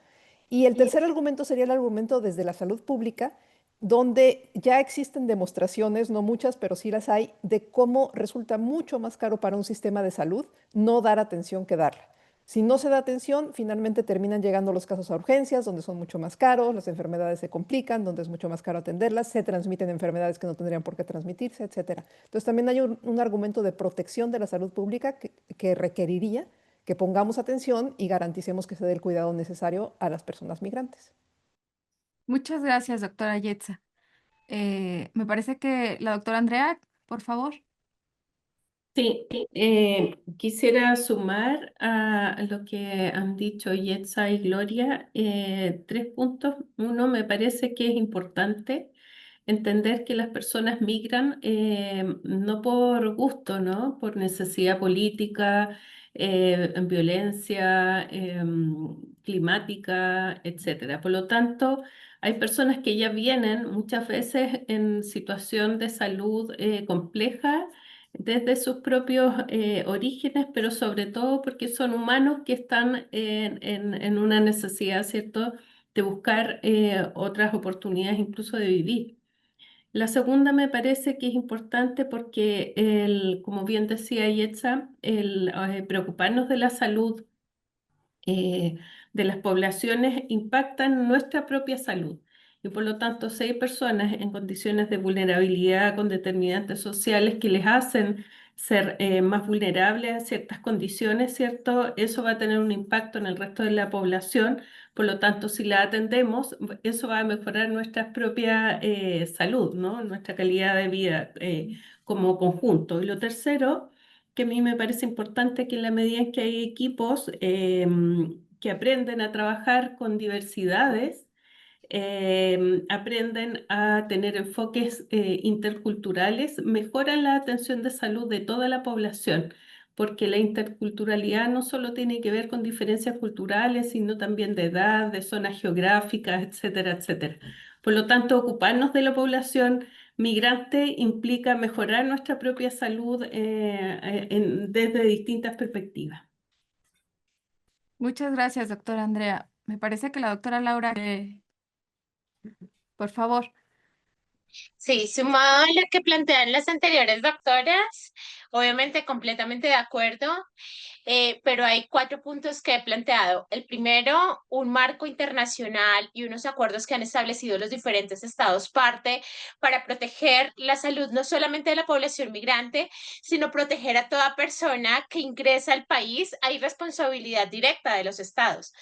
Y el tercer argumento sería el argumento desde la salud pública, donde ya existen demostraciones, no muchas, pero sí las hay, de cómo resulta mucho más caro para un sistema de salud no dar atención que darla. Si no se da atención, finalmente terminan llegando los casos a urgencias, donde son mucho más caros, las enfermedades se complican, donde es mucho más caro atenderlas, se transmiten enfermedades que no tendrían por qué transmitirse, etcétera. Entonces también hay un argumento de protección de la salud pública que requeriría que pongamos atención y garanticemos que se dé el cuidado necesario a las personas migrantes. Muchas gracias, doctora Yetza. Me parece que la doctora Andrea, por favor. Sí, quisiera sumar a lo que han dicho Yetza y Gloria, 3 puntos. Uno, me parece que es importante entender que las personas migran no por gusto, ¿no? Por necesidad política, violencia climática, etcétera. Por lo tanto, hay personas que ya vienen muchas veces en situación de salud compleja desde sus propios orígenes, pero sobre todo porque son humanos que están en una necesidad, ¿cierto?, de buscar otras oportunidades incluso de vivir. La segunda me parece que es importante porque, como bien decía Yetza, el preocuparnos de la salud de las poblaciones impactan nuestra propia salud. Y por lo tanto, si hay personas en condiciones de vulnerabilidad con determinantes sociales que les hacen ser más vulnerables a ciertas condiciones, ¿cierto? Eso va a tener un impacto en el resto de la población. Por lo tanto, si la atendemos, eso va a mejorar nuestra propia salud, ¿no? Nuestra calidad de vida como conjunto. Y lo tercero, que a mí me parece importante, que en la medida en que hay equipos que aprenden a trabajar con diversidades, aprenden a tener enfoques interculturales, mejoran la atención de salud de toda la población, porque la interculturalidad no solo tiene que ver con diferencias culturales, sino también de edad, de zonas geográficas, etcétera, etcétera. Por lo tanto, ocuparnos de la población migrante implica mejorar nuestra propia salud desde distintas perspectivas. Muchas gracias, doctora Andrea. Me parece que la doctora Laura, por favor. Sí, sumado a lo que plantean las anteriores doctoras, obviamente completamente de acuerdo. Pero hay 4 puntos que he planteado. El primero, un marco internacional y unos acuerdos que han establecido los diferentes estados parte para proteger la salud no solamente de la población migrante, sino proteger a toda persona que ingresa al país. Hay responsabilidad directa de los estados.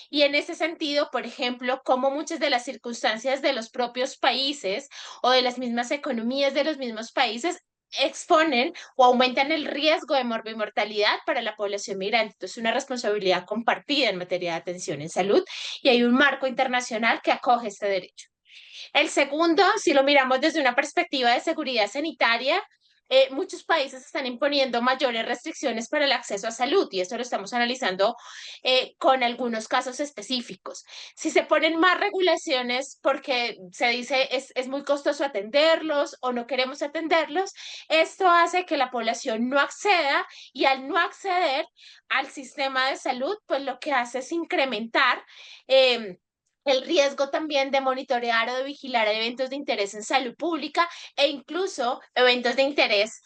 Y en ese sentido, por ejemplo, como muchas de las circunstancias de los propios países o de las mismas economías de los mismos países exponen o aumentan el riesgo de morbimortalidad para la población migrante. Entonces, una responsabilidad compartida en materia de atención en salud y hay un marco internacional que acoge este derecho. El segundo, si lo miramos desde una perspectiva de seguridad sanitaria, muchos países están imponiendo mayores restricciones para el acceso a salud y esto lo estamos analizando con algunos casos específicos. Si se ponen más regulaciones porque se dice es muy costoso atenderlos o no queremos atenderlos, esto hace que la población no acceda y al no acceder al sistema de salud, pues lo que hace es incrementar el riesgo también de monitorear o de vigilar eventos de interés en salud pública e incluso eventos de interés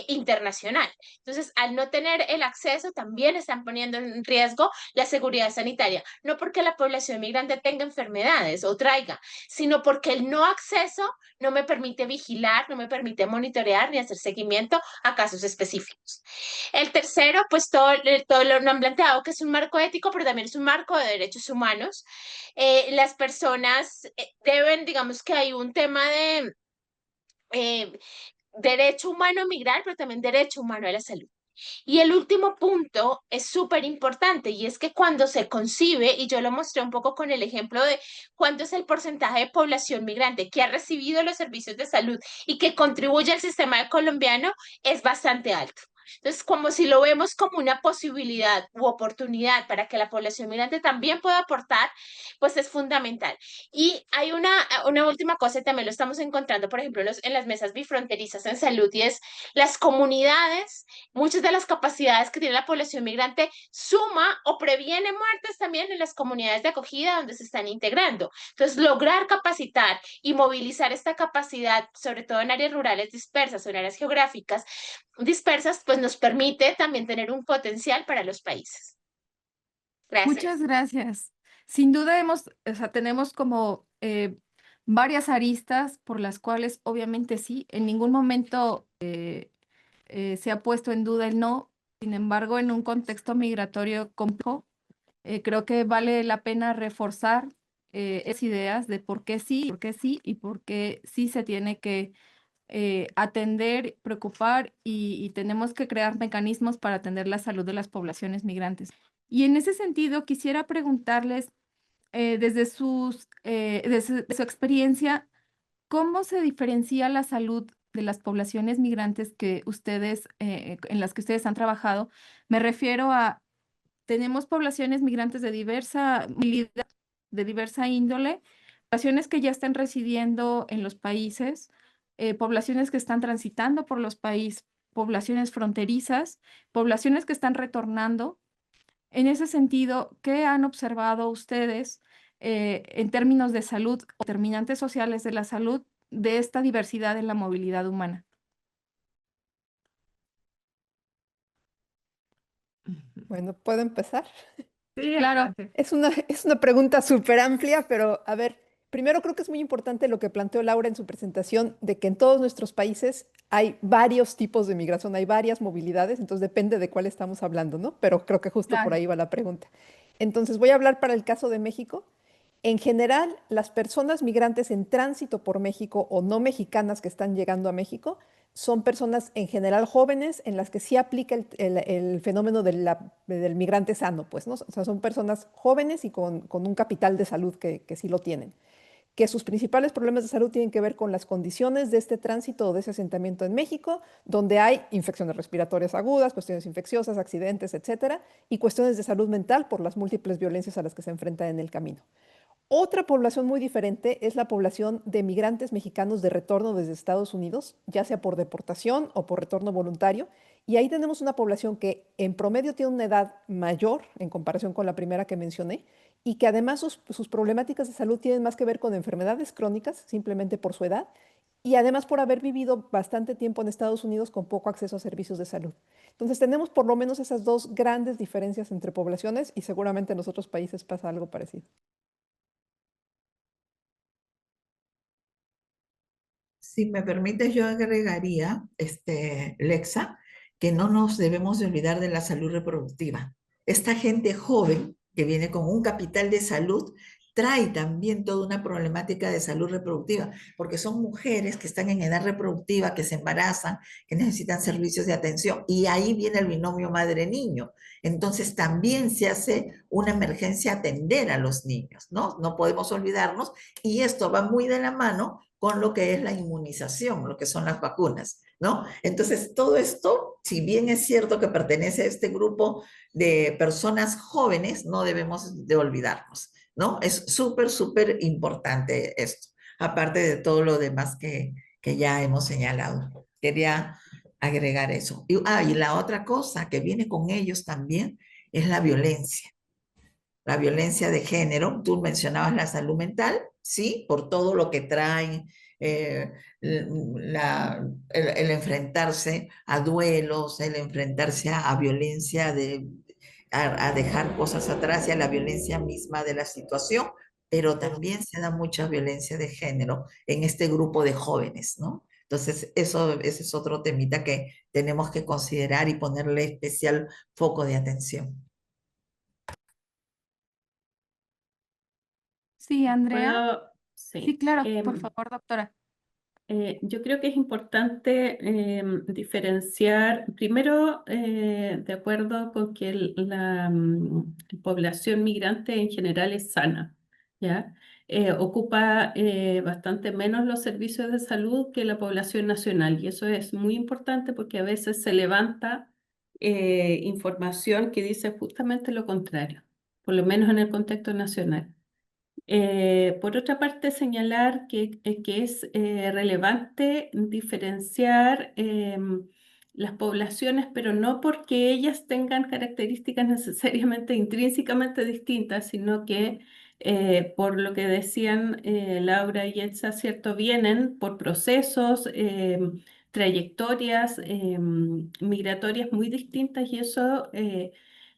internacional. Entonces, al no tener el acceso, también están poniendo en riesgo la seguridad sanitaria, no porque la población migrante tenga enfermedades o traiga, sino porque el no acceso no me permite vigilar, no me permite monitorear ni hacer seguimiento a casos específicos. El tercero, pues todo lo han planteado que es un marco ético, pero también es un marco de derechos humanos. Las personas deben, digamos que hay un tema de derecho humano a migrar, pero también derecho humano a la salud. Y el último punto es súper importante y es que cuando se concibe, y yo lo mostré un poco con el ejemplo de cuánto es el porcentaje de población migrante que ha recibido los servicios de salud y que contribuye al sistema colombiano, es bastante alto. Entonces, como si lo vemos como una posibilidad u oportunidad para que la población migrante también pueda aportar, pues es fundamental. Y hay una última cosa, y también lo estamos encontrando, por ejemplo, en las mesas bifronterizas en salud, y es las comunidades. Muchas de las capacidades que tiene la población migrante suma o previene muertes también en las comunidades de acogida donde se están integrando. Entonces, lograr capacitar y movilizar esta capacidad, sobre todo en áreas rurales dispersas o en áreas geográficas dispersas, pues nos permite también tener un potencial para los países. Gracias. Muchas gracias. Sin duda o sea, tenemos como varias aristas por las cuales obviamente sí, en ningún momento se ha puesto en duda el no. Sin embargo, en un contexto migratorio complejo, creo que vale la pena reforzar esas ideas de por qué sí y por qué sí se tiene que atender, preocupar y tenemos que crear mecanismos para atender la salud de las poblaciones migrantes. Y en ese sentido, quisiera preguntarles, desde su experiencia, ¿cómo se diferencia la salud de las poblaciones migrantes que ustedes, en las que ustedes han trabajado? Me refiero a, tenemos poblaciones migrantes de diversa índole, poblaciones que ya están residiendo en los países, poblaciones que están transitando por los países, poblaciones fronterizas, poblaciones que están retornando. En ese sentido, ¿qué han observado ustedes en términos de salud o determinantes sociales de la salud de esta diversidad en la movilidad humana? Bueno, ¿puedo empezar? Sí, Claro. adelante. Es una pregunta súper amplia, pero a ver, primero creo que es muy importante lo que planteó Laura en su presentación, de que en todos nuestros países hay varios tipos de migración, hay varias movilidades, entonces depende de cuál estamos hablando, ¿no? Pero creo que justo por Claro. ahí va la pregunta. Entonces voy a hablar para el caso de México. En general, las personas migrantes en tránsito por México o no mexicanas que están llegando a México son personas en general jóvenes en las que sí aplica el fenómeno del migrante sano, pues, ¿no? O sea, son personas jóvenes y con un capital de salud que sí lo tienen. Que sus principales problemas de salud tienen que ver con las condiciones de este tránsito o de ese asentamiento en México, donde hay infecciones respiratorias agudas, cuestiones infecciosas, accidentes, etcétera, y cuestiones de salud mental por las múltiples violencias a las que se enfrentan en el camino. Otra población muy diferente es la población de migrantes mexicanos de retorno desde Estados Unidos, ya sea por deportación o por retorno voluntario. Y ahí tenemos una población que en promedio tiene una edad mayor en comparación con la primera que mencioné y que además sus problemáticas de salud tienen más que ver con enfermedades crónicas, simplemente por su edad, y además por haber vivido bastante tiempo en Estados Unidos con poco acceso a servicios de salud. Entonces tenemos por lo menos esas dos grandes diferencias entre poblaciones y seguramente en los otros países pasa algo parecido. Si me permites, yo agregaría, Lexa, que no nos debemos de olvidar de la salud reproductiva. Esta gente joven que viene con un capital de salud trae también toda una problemática de salud reproductiva, porque son mujeres que están en edad reproductiva, que se embarazan, que necesitan servicios de atención, y ahí viene el binomio madre-niño. Entonces también se hace una emergencia atender a los niños, ¿no? No podemos olvidarnos, y esto va muy de la mano con lo que es la inmunización, lo que son las vacunas, ¿no? Entonces, todo esto, si bien es cierto que pertenece a este grupo de personas jóvenes, no debemos de olvidarnos, ¿no? Es súper, súper importante esto, aparte de todo lo demás que ya hemos señalado. Quería agregar eso. Y la otra cosa que viene con ellos también es la violencia. la violencia de género. Tú mencionabas la salud mental, sí, por todo lo que trae el enfrentarse a duelos, el enfrentarse a violencia, a dejar cosas atrás y a la violencia misma de la situación, pero también se da mucha violencia de género en este grupo de jóvenes, ¿no? Entonces, ese es otro temita que tenemos que considerar y ponerle especial foco de atención. Sí, Andrea. ¿Puedo? Sí, Sí. claro, por favor, doctora. Yo creo que es importante diferenciar, primero, de acuerdo con que la población migrante en general es sana, ¿ya? Ocupa bastante menos los servicios de salud que la población nacional, y eso es muy importante porque a veces se levanta información que dice justamente lo contrario, por lo menos en el contexto nacional. Por otra parte, señalar que es relevante diferenciar las poblaciones, pero no porque ellas tengan características necesariamente intrínsecamente distintas, sino que por lo que decían Laura y Elsa, ¿cierto? Vienen por procesos, trayectorias migratorias muy distintas, y eso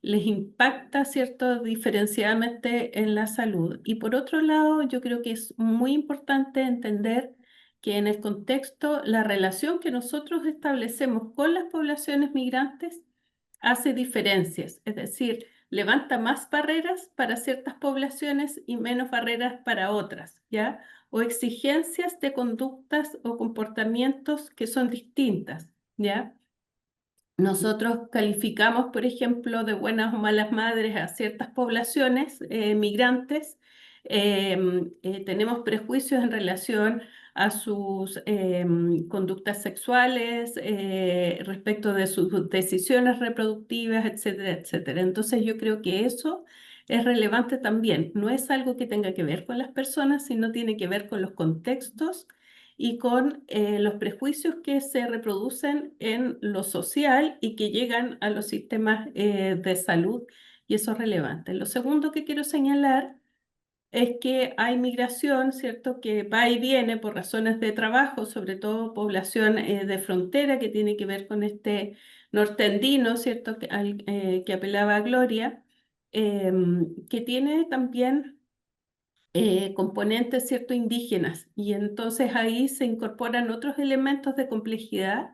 les impacta, ¿cierto?, diferenciadamente en la salud. Y por otro lado, yo creo que es muy importante entender que en el contexto, la relación que nosotros establecemos con las poblaciones migrantes hace diferencias, es decir, levanta más barreras para ciertas poblaciones y menos barreras para otras, ¿ya? O exigencias de conductas o comportamientos que son distintas, ¿ya? Nosotros calificamos, por ejemplo, de buenas o malas madres a ciertas poblaciones migrantes. Tenemos prejuicios en relación a sus conductas sexuales, respecto de sus decisiones reproductivas, etcétera, etcétera. Entonces yo creo que eso es relevante también. No es algo que tenga que ver con las personas, sino tiene que ver con los contextos y con los prejuicios que se reproducen en lo social y que llegan a los sistemas de salud, y eso es relevante. Lo segundo que quiero señalar es que hay migración, ¿cierto?, que va y viene por razones de trabajo, sobre todo población de frontera, que tiene que ver con este norteandino, ¿cierto?, que apelaba a Gloria, que tiene también componentes, ¿cierto?, indígenas, y entonces ahí se incorporan otros elementos de complejidad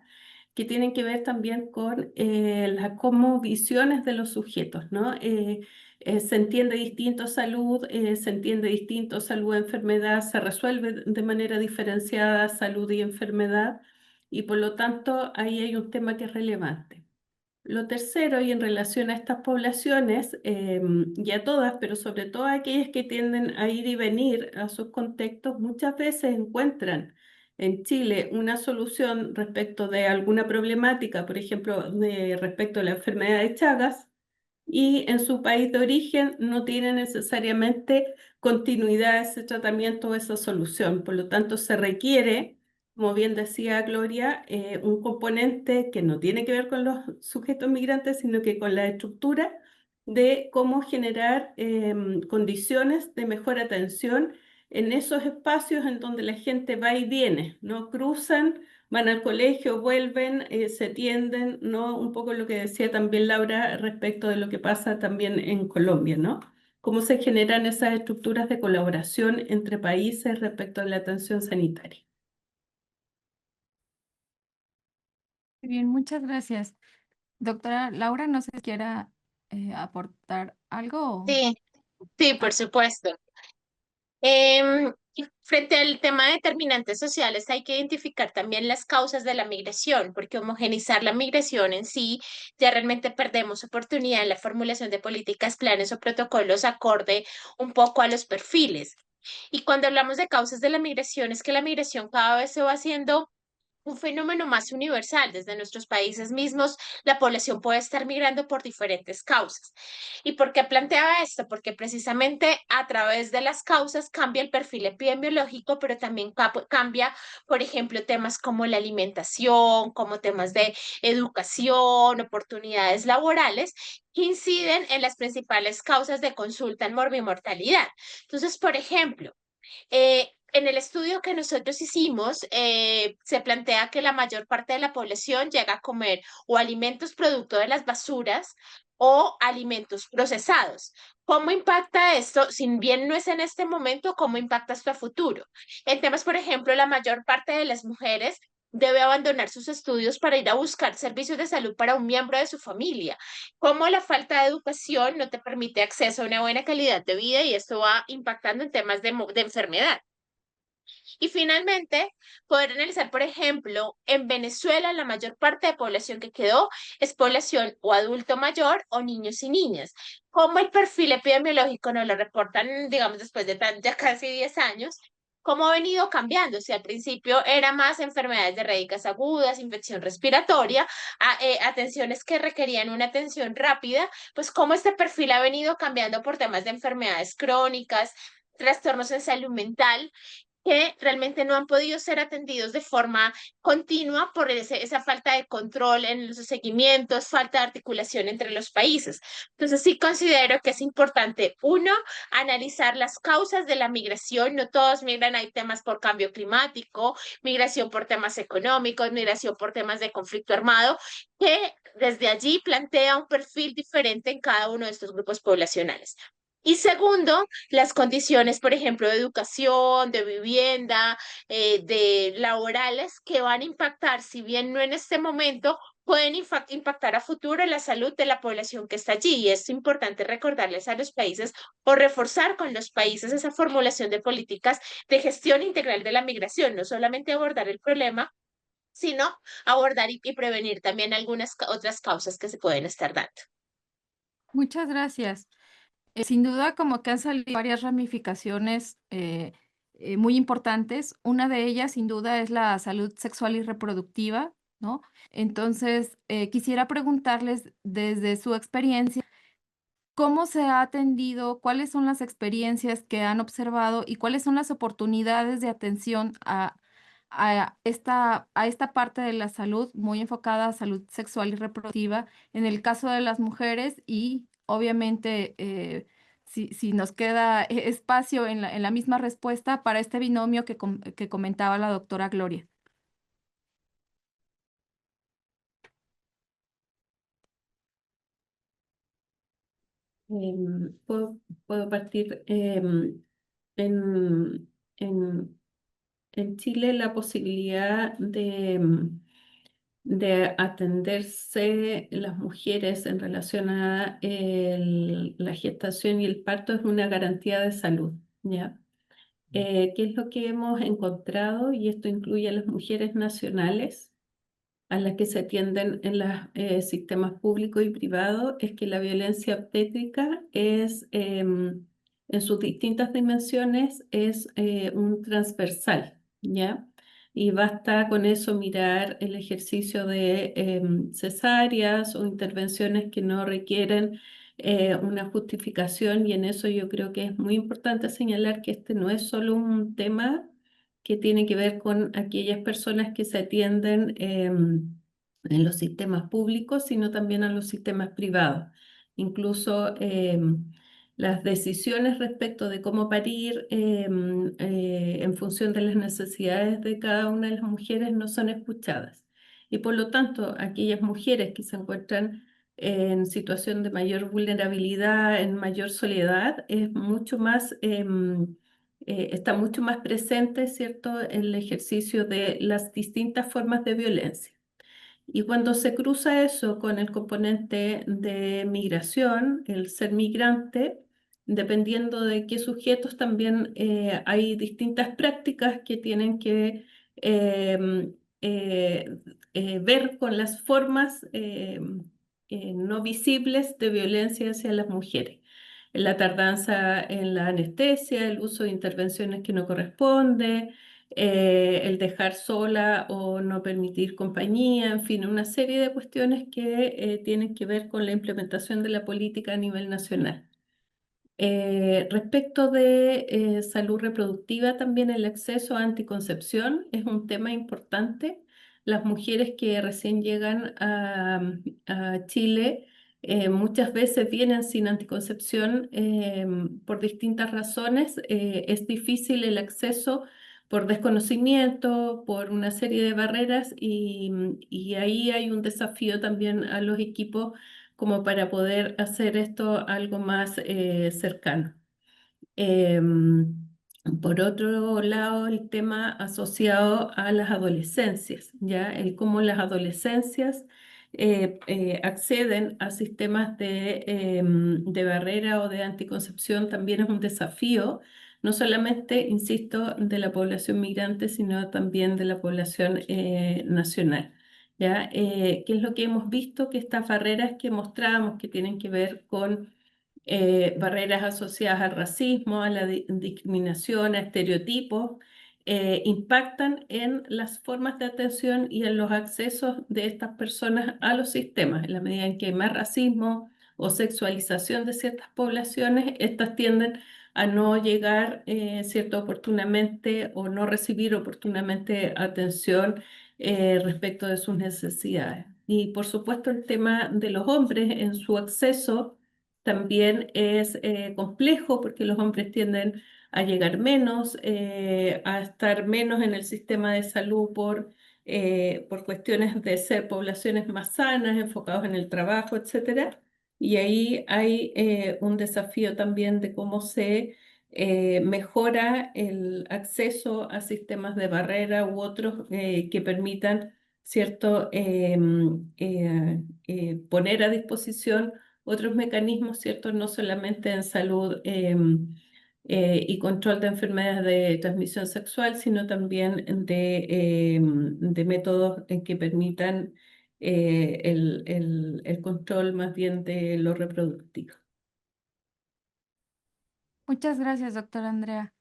que tienen que ver también con las visiones de los sujetos, ¿no? Se entiende distinto salud, se entiende distinto salud-enfermedad, se resuelve de manera diferenciada salud y enfermedad, y por lo tanto ahí hay un tema que es relevante. Lo tercero, y en relación a estas poblaciones, y a todas, pero sobre todo a aquellas que tienden a ir y venir a sus contextos, muchas veces encuentran en Chile una solución respecto de alguna problemática, por ejemplo, respecto a la enfermedad de Chagas, y en su país de origen no tiene necesariamente continuidad ese tratamiento o esa solución. Por lo tanto, se requiere, como bien decía Gloria, un componente que no tiene que ver con los sujetos migrantes, sino que con la estructura de cómo generar condiciones de mejor atención en esos espacios en donde la gente va y viene, no cruzan, van al colegio, vuelven, se tienden, ¿no? Un poco lo que decía también Laura respecto de lo que pasa también en Colombia, ¿no? Cómo se generan esas estructuras de colaboración entre países respecto a la atención sanitaria. Muy bien, muchas gracias. Doctora Laura, no sé si quiera aportar algo. Sí, sí, por supuesto. Y frente al tema de determinantes sociales, hay que identificar también las causas de la migración, porque homogenizar la migración en sí, ya realmente perdemos oportunidad en la formulación de políticas, planes o protocolos acorde un poco a los perfiles. Y cuando hablamos de causas de la migración, es que la migración cada vez se va haciendo un fenómeno más universal. Desde nuestros países mismos, la población puede estar migrando por diferentes causas. ¿Y por qué planteaba esto? Porque precisamente a través de las causas cambia el perfil epidemiológico, pero también cambia, por ejemplo, temas como la alimentación, como temas de educación, oportunidades laborales, que inciden en las principales causas de consulta en morbimortalidad. Entonces, por ejemplo, en el estudio que nosotros hicimos, se plantea que la mayor parte de la población llega a comer o alimentos producto de las basuras o alimentos procesados. ¿Cómo impacta esto? Si bien no es en este momento, ¿cómo impacta esto a futuro? En temas, por ejemplo, la mayor parte de las mujeres debe abandonar sus estudios para ir a buscar servicios de salud para un miembro de su familia. Cómo la falta de educación no te permite acceso a una buena calidad de vida y esto va impactando en temas de enfermedad. Y finalmente, poder analizar, por ejemplo, en Venezuela la mayor parte de población que quedó es población o adulto mayor o niños y niñas. Como el perfil epidemiológico nos lo reportan, digamos, después de ya casi 10 años, cómo ha venido cambiando. Si al principio era más enfermedades diarreicas agudas, infección respiratoria, atenciones que requerían una atención rápida, pues cómo este perfil ha venido cambiando por temas de enfermedades crónicas, trastornos en salud mental que realmente no han podido ser atendidos de forma continua por esa falta de control en los seguimientos, falta de articulación entre los países. Entonces sí considero que es importante, uno, analizar las causas de la migración. No todos migran, hay temas por cambio climático, migración por temas económicos, migración por temas de conflicto armado, que desde allí plantea un perfil diferente en cada uno de estos grupos poblacionales. Y segundo, las condiciones, por ejemplo, de educación, de vivienda, de laborales, que van a impactar, si bien no en este momento, pueden impactar a futuro en la salud de la población que está allí. Y es importante recordarles a los países o reforzar con los países esa formulación de políticas de gestión integral de la migración, no solamente abordar el problema, sino abordar y prevenir también algunas otras causas que se pueden estar dando. Muchas gracias. Sin duda, como que han salido varias ramificaciones muy importantes. Una de ellas, sin duda, es la salud sexual y reproductiva, ¿no? Entonces, quisiera preguntarles desde su experiencia, ¿cómo se ha atendido? ¿Cuáles son las experiencias que han observado y cuáles son las oportunidades de atención a esta parte de la salud muy enfocada a salud sexual y reproductiva en el caso de las mujeres y obviamente si nos queda espacio en la misma respuesta para este binomio que comentaba la doctora Gloria? Puedo partir. En, en, en Chile la posibilidad de atenderse las mujeres en relación a la gestación y el parto es una garantía de salud, ¿ya? ¿Qué es lo que hemos encontrado? Y esto incluye a las mujeres nacionales a las que se atienden en los sistemas públicos y privados, es que la violencia obstétrica es, en sus distintas dimensiones, es un transversal, ¿ya? Y basta con eso mirar el ejercicio de cesáreas o intervenciones que no requieren una justificación, y en eso yo creo que es muy importante señalar que este no es solo un tema que tiene que ver con aquellas personas que se atienden en los sistemas públicos, sino también a los sistemas privados. Incluso las decisiones respecto de cómo parir en función de las necesidades de cada una de las mujeres no son escuchadas. Y por lo tanto, aquellas mujeres que se encuentran en situación de mayor vulnerabilidad, en mayor soledad, es mucho más está mucho más presente, ¿cierto?, en el ejercicio de las distintas formas de violencia. Y cuando se cruza eso con el componente de migración, el ser migrante, dependiendo de qué sujetos, también hay distintas prácticas que tienen que em, eh, ver con las formas no visibles de violencia hacia las mujeres. La tardanza en la anestesia, el uso de intervenciones que no corresponde, el dejar sola o no permitir compañía, en fin, una serie de cuestiones que tienen que ver con la implementación de la política a nivel nacional. Respecto de salud reproductiva, también el acceso a anticoncepción es un tema importante. Las mujeres que recién llegan a Chile muchas veces vienen sin anticoncepción por distintas razones. Es difícil el acceso por desconocimiento, por una serie de barreras y ahí hay un desafío también a los equipos como para poder hacer esto algo más cercano. Por otro lado, el tema asociado a las adolescencias, ¿ya? El cómo las adolescencias acceden a sistemas de barrera o de anticoncepción también es un desafío, no solamente, insisto, de la población migrante, sino también de la población nacional. ¿Ya? ¿Qué es lo que hemos visto? Que estas barreras que mostramos que tienen que ver con barreras asociadas al racismo, a la discriminación, a estereotipos, impactan en las formas de atención y en los accesos de estas personas a los sistemas. En la medida en que hay más racismo o sexualización de ciertas poblaciones, estas tienden a no llegar cierto oportunamente o no recibir oportunamente atención respecto de sus necesidades. Y por supuesto el tema de los hombres en su acceso también es complejo porque los hombres tienden a llegar menos, a estar menos en el sistema de salud por cuestiones de ser poblaciones más sanas, enfocados en el trabajo, etc. Y ahí hay un desafío también de cómo se mejora el acceso a sistemas de barrera u otros que permitan, ¿cierto?, poner a disposición otros mecanismos, ¿cierto? No solamente en salud y control de enfermedades de transmisión sexual, sino también de métodos en que permitan el control más bien de lo reproductivo. Muchas gracias, doctora Andrea.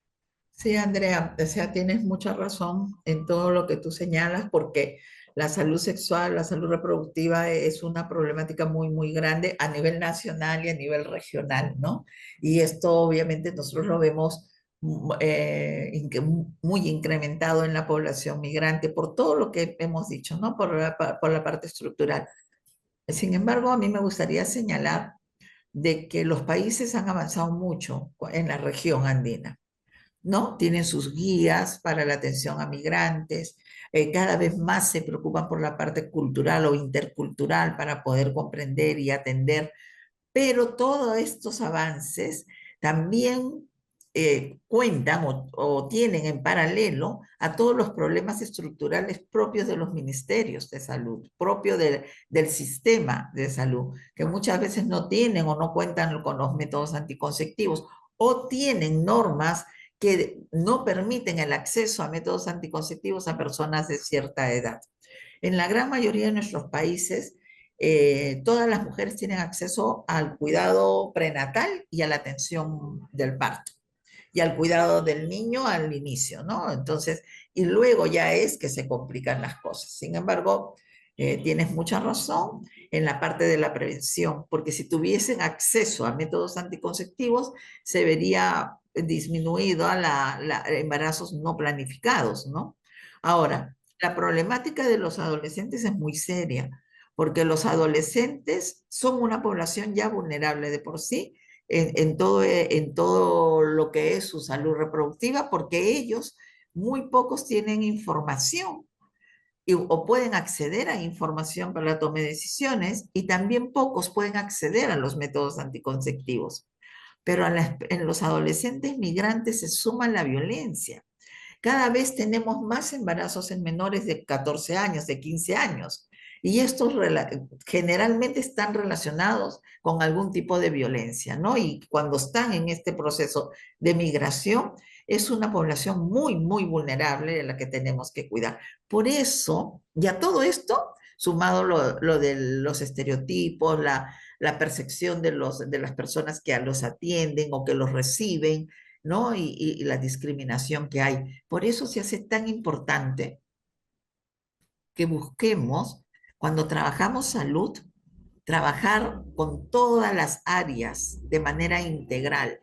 Sí, Andrea, o sea, tienes mucha razón en todo lo que tú señalas, porque la salud sexual, la salud reproductiva es una problemática muy, muy grande a nivel nacional y a nivel regional, ¿no? Y esto obviamente nosotros lo vemos muy incrementado en la población migrante por todo lo que hemos dicho, ¿no? Por la parte estructural. Sin embargo, a mí me gustaría señalar de que los países han avanzado mucho en la región andina, ¿no? Tienen sus guías para la atención a migrantes, cada vez más se preocupan por la parte cultural o intercultural para poder comprender y atender, pero todos estos avances también cuentan o tienen en paralelo a todos los problemas estructurales propios de los ministerios de salud, propio del sistema de salud, que muchas veces no tienen o no cuentan con los métodos anticonceptivos o tienen normas que no permiten el acceso a métodos anticonceptivos a personas de cierta edad. En la gran mayoría de nuestros países, todas las mujeres tienen acceso al cuidado prenatal y a la atención del parto y al cuidado del niño al inicio, ¿no? Entonces, y luego ya es que se complican las cosas. Sin embargo, tienes mucha razón en la parte de la prevención, porque si tuviesen acceso a métodos anticonceptivos, se vería disminuido a embarazos no planificados, ¿no? Ahora, la problemática de los adolescentes es muy seria, porque los adolescentes son una población ya vulnerable de por sí en todo lo que es su salud reproductiva, porque ellos, muy pocos tienen información o pueden acceder a información para la toma de decisiones y también pocos pueden acceder a los métodos anticonceptivos. Pero en los adolescentes migrantes se suma la violencia. Cada vez tenemos más embarazos en menores de 14 años, de 15 años. Y estos generalmente están relacionados con algún tipo de violencia, ¿no? Y cuando están en este proceso de migración, es una población muy, muy vulnerable de la que tenemos que cuidar. Por eso, ya todo esto, sumado lo de los estereotipos, la percepción de las personas que los atienden o que los reciben, ¿no? Y la discriminación que hay. Por eso se hace tan importante que busquemos, cuando trabajamos salud, trabajar con todas las áreas de manera integral.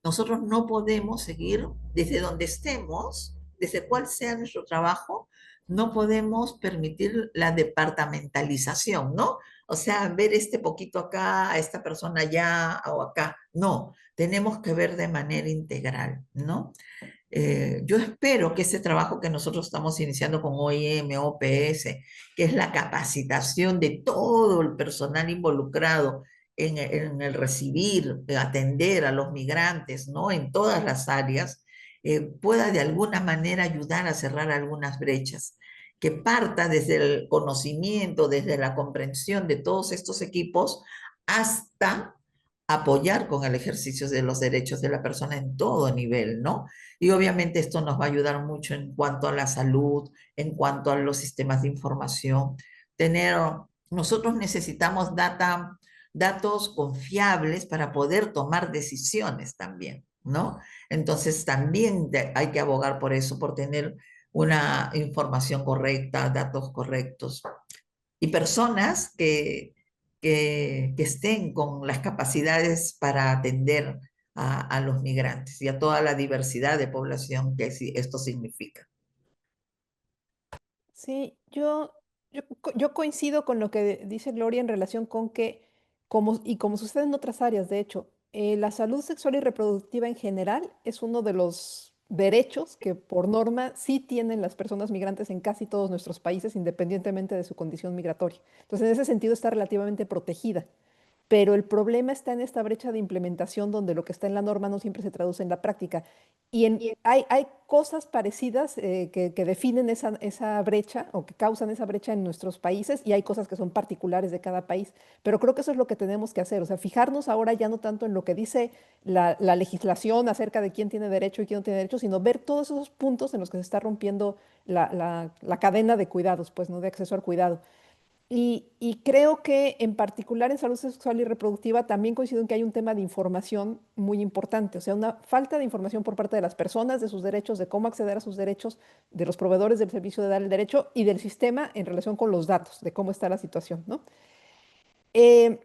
Nosotros no podemos seguir desde donde estemos, desde cuál sea nuestro trabajo, no podemos permitir la departamentalización, ¿no? O sea, ver este poquito acá, a esta persona allá o acá. No, tenemos que ver de manera integral, ¿no? Yo espero que ese trabajo que nosotros estamos iniciando con OIM, OPS, que es la capacitación de todo el personal involucrado en el recibir, atender a los migrantes, ¿no? En todas las áreas, pueda de alguna manera ayudar a cerrar algunas brechas, que parta desde el conocimiento, desde la comprensión de todos estos equipos, hasta apoyar con el ejercicio de los derechos de la persona en todo nivel, ¿no? Y obviamente esto nos va a ayudar mucho en cuanto a la salud, en cuanto a los sistemas de información. Nosotros necesitamos datos confiables para poder tomar decisiones también, ¿no? Entonces también hay que abogar por eso, por tener una información correcta, datos correctos y personas que estén con las capacidades para atender a los migrantes y a toda la diversidad de población que esto significa. Sí, yo coincido con lo que dice Gloria en relación con que, como sucede en otras áreas, de hecho, la salud sexual y reproductiva en general es uno de los derechos que por norma sí tienen las personas migrantes en casi todos nuestros países, independientemente de su condición migratoria. Entonces, en ese sentido está relativamente protegida. Pero el problema está en esta brecha de implementación donde lo que está en la norma no siempre se traduce en la práctica. Hay cosas parecidas que definen esa brecha o que causan esa brecha en nuestros países y hay cosas que son particulares de cada país. Pero creo que eso es lo que tenemos que hacer, o sea, fijarnos ahora ya no tanto en lo que dice la legislación acerca de quién tiene derecho y quién no tiene derecho, sino ver todos esos puntos en los que se está rompiendo la cadena de cuidados, pues, ¿no? De acceso al cuidado. Y creo que en particular en salud sexual y reproductiva también coincido en que hay un tema de información muy importante, o sea, una falta de información por parte de las personas, de sus derechos, de cómo acceder a sus derechos, de los proveedores del servicio de dar el derecho y del sistema en relación con los datos, de cómo está la situación, ¿no? Eh,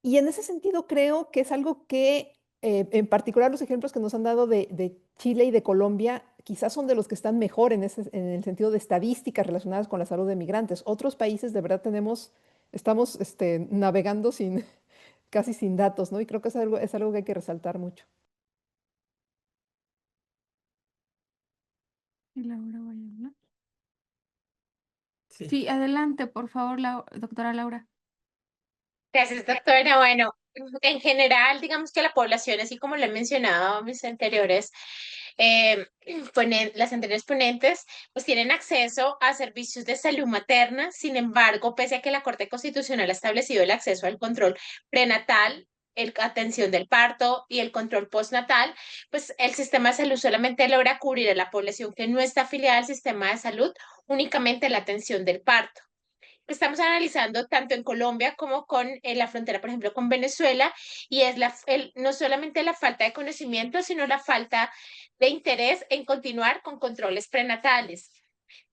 y en ese sentido creo que es algo que, en particular los ejemplos que nos han dado de Chile y de Colombia, quizás son de los que están mejor en el sentido de estadísticas relacionadas con la salud de migrantes. Otros países de verdad estamos navegando casi sin datos, ¿no? Y creo que es algo que hay que resaltar mucho. ¿Y Laura va a hablar? Sí. Sí, adelante, por favor, doctora Laura. Gracias, doctora. Bueno, en general, digamos que la población, así como lo he mencionado mis anteriores, las anteriores ponentes, pues tienen acceso a servicios de salud materna. Sin embargo, pese a que la Corte Constitucional ha establecido el acceso al control prenatal, atención del parto y el control postnatal, pues el sistema de salud solamente logra cubrir a la población que no está afiliada al sistema de salud únicamente la atención del parto. Estamos analizando tanto en Colombia como con la frontera, por ejemplo, con Venezuela, y es no solamente la falta de conocimiento, sino la falta de interés en continuar con controles prenatales,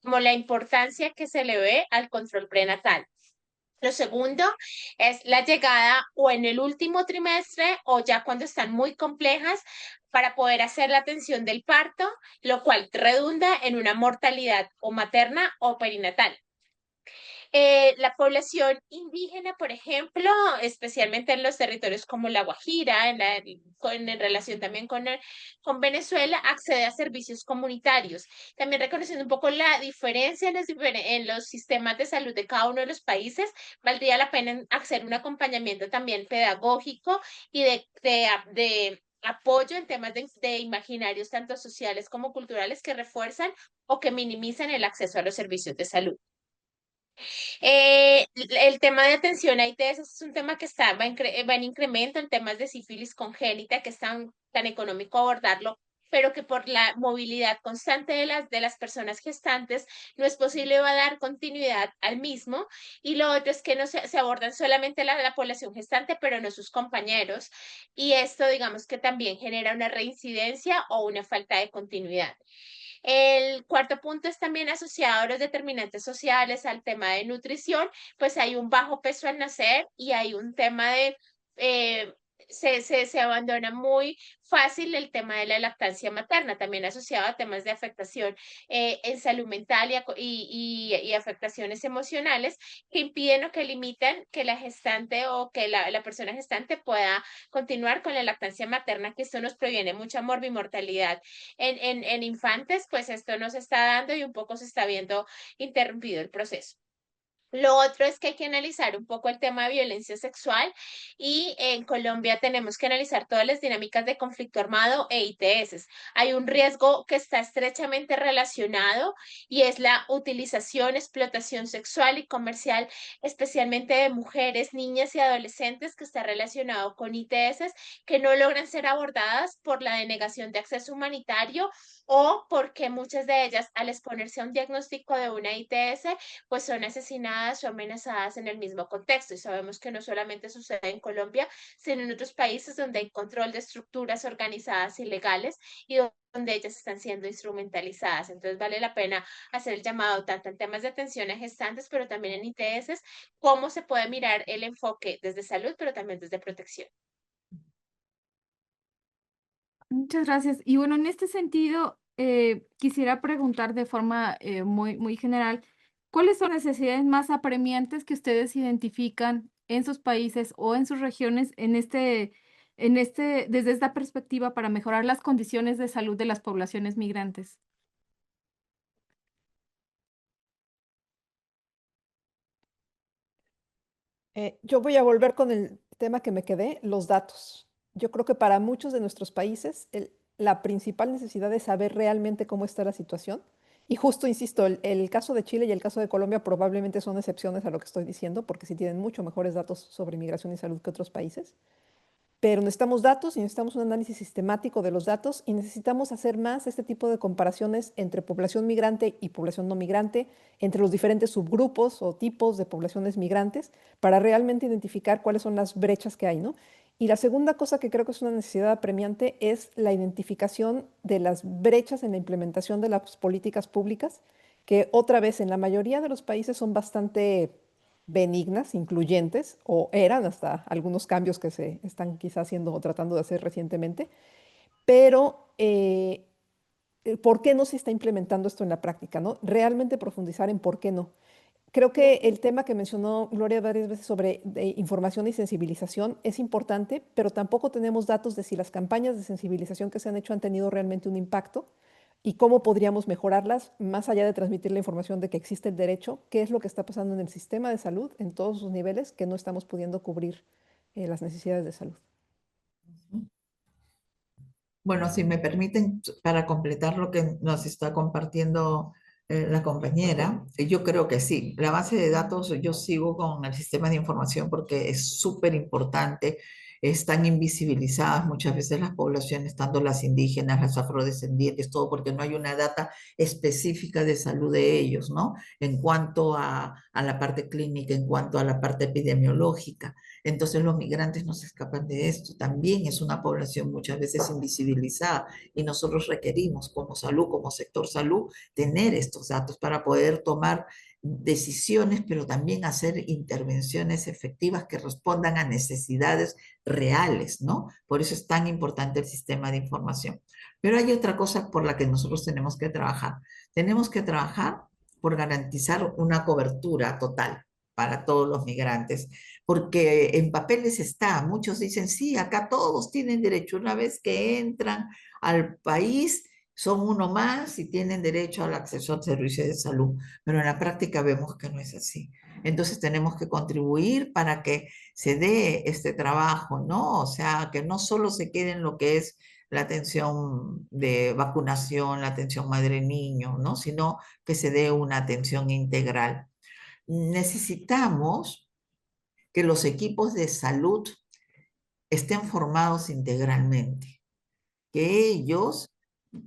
como la importancia que se le ve al control prenatal. Lo segundo es la llegada o en el último trimestre o ya cuando están muy complejas para poder hacer la atención del parto, lo cual redunda en una mortalidad o materna o perinatal. La población indígena, por ejemplo, especialmente en los territorios como La Guajira, en relación también con Venezuela, accede a servicios comunitarios. También reconociendo un poco la diferencia en los sistemas de salud de cada uno de los países, valdría la pena hacer un acompañamiento también pedagógico y de apoyo en temas de imaginarios tanto sociales como culturales que refuerzan o que minimizan el acceso a los servicios de salud. El tema de atención a ITS es un tema que va en incremento en temas de sífilis congénita, que es tan económico abordarlo pero que por la movilidad constante de las personas gestantes no es posible dar continuidad al mismo. Y lo otro es que no se abordan solamente la población gestante, pero no sus compañeros. Y esto, digamos que también genera una reincidencia o una falta de continuidad. El cuarto punto es también asociado a los determinantes sociales, al tema de nutrición, pues hay un bajo peso al nacer y hay un tema de, se abandona muy fácil el tema de la lactancia materna, también asociado a temas de afectación en salud mental y afectaciones emocionales que impiden o que limitan que la gestante o que la persona gestante pueda continuar con la lactancia materna, que esto nos previene mucha morbimortalidad en infantes, pues esto no se está dando y un poco se está viendo interrumpido el proceso. Lo otro es que hay que analizar un poco el tema de violencia sexual y en Colombia tenemos que analizar todas las dinámicas de conflicto armado e ITS. Hay un riesgo que está estrechamente relacionado y es la utilización, explotación sexual y comercial, especialmente de mujeres, niñas y adolescentes, que está relacionado con ITS que no logran ser abordadas por la denegación de acceso humanitario o porque muchas de ellas, al exponerse a un diagnóstico de una ITS, pues son asesinadas o amenazadas en el mismo contexto. Y sabemos que no solamente sucede en Colombia, sino en otros países donde hay control de estructuras organizadas ilegales y donde ellas están siendo instrumentalizadas. Entonces vale la pena hacer el llamado tanto en temas de atención a gestantes, pero también en ITS, cómo se puede mirar el enfoque desde salud, pero también desde protección. Muchas gracias. Y bueno, en este sentido, quisiera preguntar de forma muy general, ¿cuáles son las necesidades más apremiantes que ustedes identifican en sus países o en sus regiones desde esta perspectiva para mejorar las condiciones de salud de las poblaciones migrantes? Yo voy a volver con el tema que me quedé, los datos. Yo creo que para muchos de nuestros países la principal necesidad es saber realmente cómo está la situación. Y justo, insisto, el caso de Chile y el caso de Colombia probablemente son excepciones a lo que estoy diciendo, porque sí tienen mucho mejores datos sobre migración y salud que otros países. Pero necesitamos datos y necesitamos un análisis sistemático de los datos y necesitamos hacer más este tipo de comparaciones entre población migrante y población no migrante, entre los diferentes subgrupos o tipos de poblaciones migrantes, para realmente identificar cuáles son las brechas que hay, ¿no? Y la segunda cosa que creo que es una necesidad apremiante es la identificación de las brechas en la implementación de las políticas públicas, que otra vez en la mayoría de los países son bastante benignas, incluyentes, o eran hasta algunos cambios que se están quizás haciendo o tratando de hacer recientemente, pero ¿por qué no se está implementando esto en la práctica, no? Realmente profundizar en por qué no. Creo que el tema que mencionó Gloria varias veces sobre información y sensibilización es importante, pero tampoco tenemos datos de si las campañas de sensibilización que se han hecho han tenido realmente un impacto y cómo podríamos mejorarlas, más allá de transmitir la información de que existe el derecho, qué es lo que está pasando en el sistema de salud en todos sus niveles que no estamos pudiendo cubrir las necesidades de salud. Bueno, si me permiten, para completar lo que nos está compartiendo la compañera, yo creo que sí. La base de datos, yo sigo con el sistema de información porque es súper importante. Están invisibilizadas muchas veces las poblaciones, tanto las indígenas, las afrodescendientes, todo, porque no hay una data específica de salud de ellos, ¿no? En cuanto a la parte clínica, en cuanto a la parte epidemiológica. Entonces los migrantes no se escapan de esto. También es una población muchas veces invisibilizada y nosotros requerimos como salud, como sector salud, tener estos datos para poder tomar decisiones, pero también hacer intervenciones efectivas que respondan a necesidades reales, ¿no? Por eso es tan importante el sistema de información. Pero hay otra cosa por la que nosotros tenemos que trabajar. Tenemos que trabajar por garantizar una cobertura total para todos los migrantes, porque en papeles está, muchos dicen, sí, acá todos tienen derecho, una vez que entran al país, son uno más y tienen derecho al acceso al servicio de salud, pero en la práctica vemos que no es así. Entonces tenemos que contribuir para que se dé este trabajo, ¿no? O sea, que no solo se quede en lo que es la atención de vacunación, la atención madre-niño, ¿no? Sino que se dé una atención integral. Necesitamos que los equipos de salud estén formados integralmente, que ellos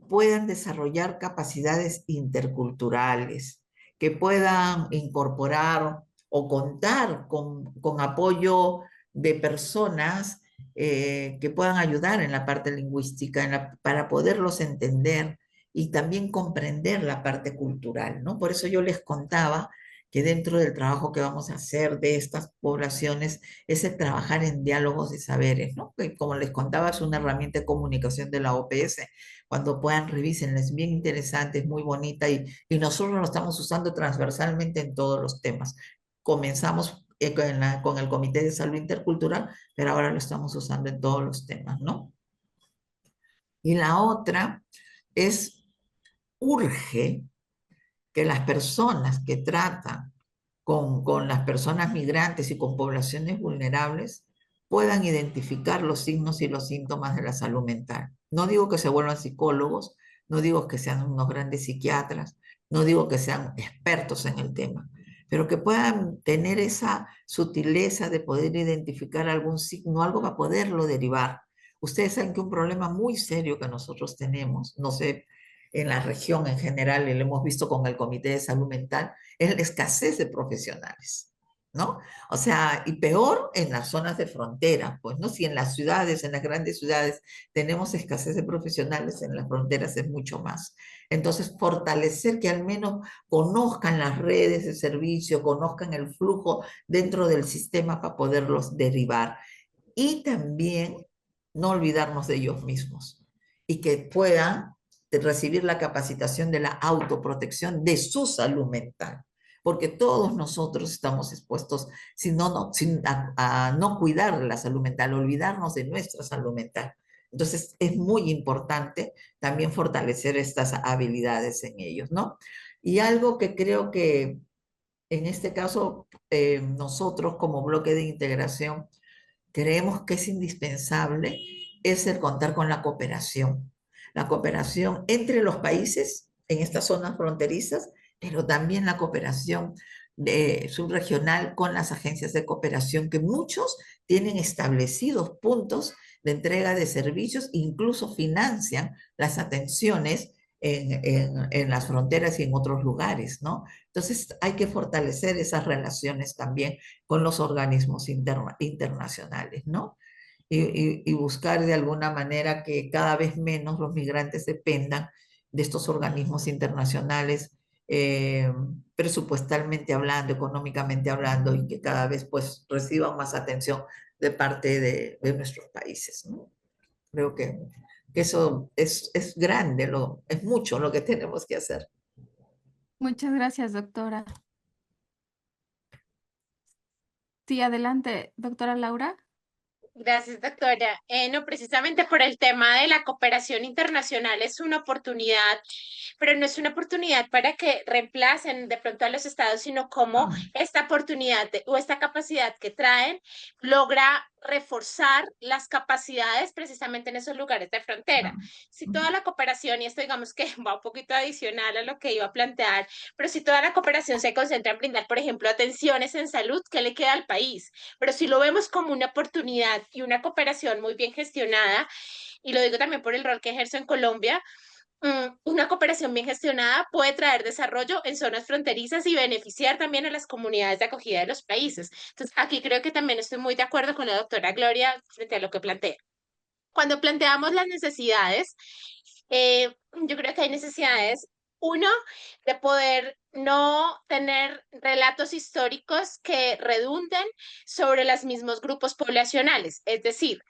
puedan desarrollar capacidades interculturales, que puedan incorporar o contar con apoyo de personas que puedan ayudar en la parte lingüística, para poderlos entender y también comprender la parte cultural, ¿no? Por eso yo les contaba que dentro del trabajo que vamos a hacer de estas poblaciones es el trabajar en diálogos de saberes, ¿no? Que, como les contaba, es una herramienta de comunicación de la OPS. Cuando puedan, revísenla, es bien interesante, es muy bonita y nosotros lo estamos usando transversalmente en todos los temas. Comenzamos con el Comité de Salud Intercultural, pero ahora lo estamos usando en todos los temas, ¿no? Y la otra es, urge que las personas que tratan con las personas migrantes y con poblaciones vulnerables puedan identificar los signos y los síntomas de la salud mental. No digo que se vuelvan psicólogos, no digo que sean unos grandes psiquiatras, no digo que sean expertos en el tema, pero que puedan tener esa sutileza de poder identificar algún signo, algo para poderlo derivar. Ustedes saben que un problema muy serio que nosotros tenemos, no sé, en la región en general, y lo hemos visto con el Comité de Salud Mental, es la escasez de profesionales, ¿no? O sea, y peor en las zonas de frontera, pues, ¿no? Si en las ciudades, en las grandes ciudades, tenemos escasez de profesionales, en las fronteras es mucho más. Entonces, fortalecer que al menos conozcan las redes de servicio, conozcan el flujo dentro del sistema para poderlos derivar. Y también no olvidarnos de ellos mismos y que puedan recibir la capacitación de la autoprotección de su salud mental, porque todos nosotros estamos expuestos a no cuidar la salud mental, olvidarnos de nuestra salud mental. Entonces es muy importante también fortalecer estas habilidades en ellos, ¿no? Y algo que creo que en este caso nosotros como bloque de integración creemos que es indispensable, es el contar con la cooperación entre los países en estas zonas fronterizas, pero también la cooperación subregional con las agencias de cooperación, que muchos tienen establecidos puntos de entrega de servicios, incluso financian las atenciones en las fronteras y en otros lugares, ¿no? Entonces hay que fortalecer esas relaciones también con los organismos internacionales, ¿no? Y buscar de alguna manera que cada vez menos los migrantes dependan de estos organismos internacionales, presupuestalmente hablando, económicamente hablando, y que cada vez pues reciban más atención de parte de nuestros países, ¿no? Creo que eso es grande, es mucho lo que tenemos que hacer. Muchas gracias, doctora. Sí, adelante, doctora Laura. Gracias, doctora. No, precisamente por el tema de la cooperación internacional es una oportunidad, pero no es una oportunidad para que reemplacen de pronto a los estados, sino como esta oportunidad o esta capacidad que traen logra reforzar las capacidades precisamente en esos lugares de frontera. Si toda la cooperación, y esto digamos que va un poquito adicional a lo que iba a plantear, pero si toda la cooperación se concentra en brindar, por ejemplo, atenciones en salud, ¿qué le queda al país? Pero si lo vemos como una oportunidad y una cooperación muy bien gestionada, y lo digo también por el rol que ejerzo en Colombia, una cooperación bien gestionada puede traer desarrollo en zonas fronterizas y beneficiar también a las comunidades de acogida de los países. Entonces, aquí creo que también estoy muy de acuerdo con la doctora Gloria frente a lo que plantea. Cuando planteamos las necesidades, yo creo que hay necesidades, uno, de poder no tener relatos históricos que redunden sobre los mismos grupos poblacionales. Es decir,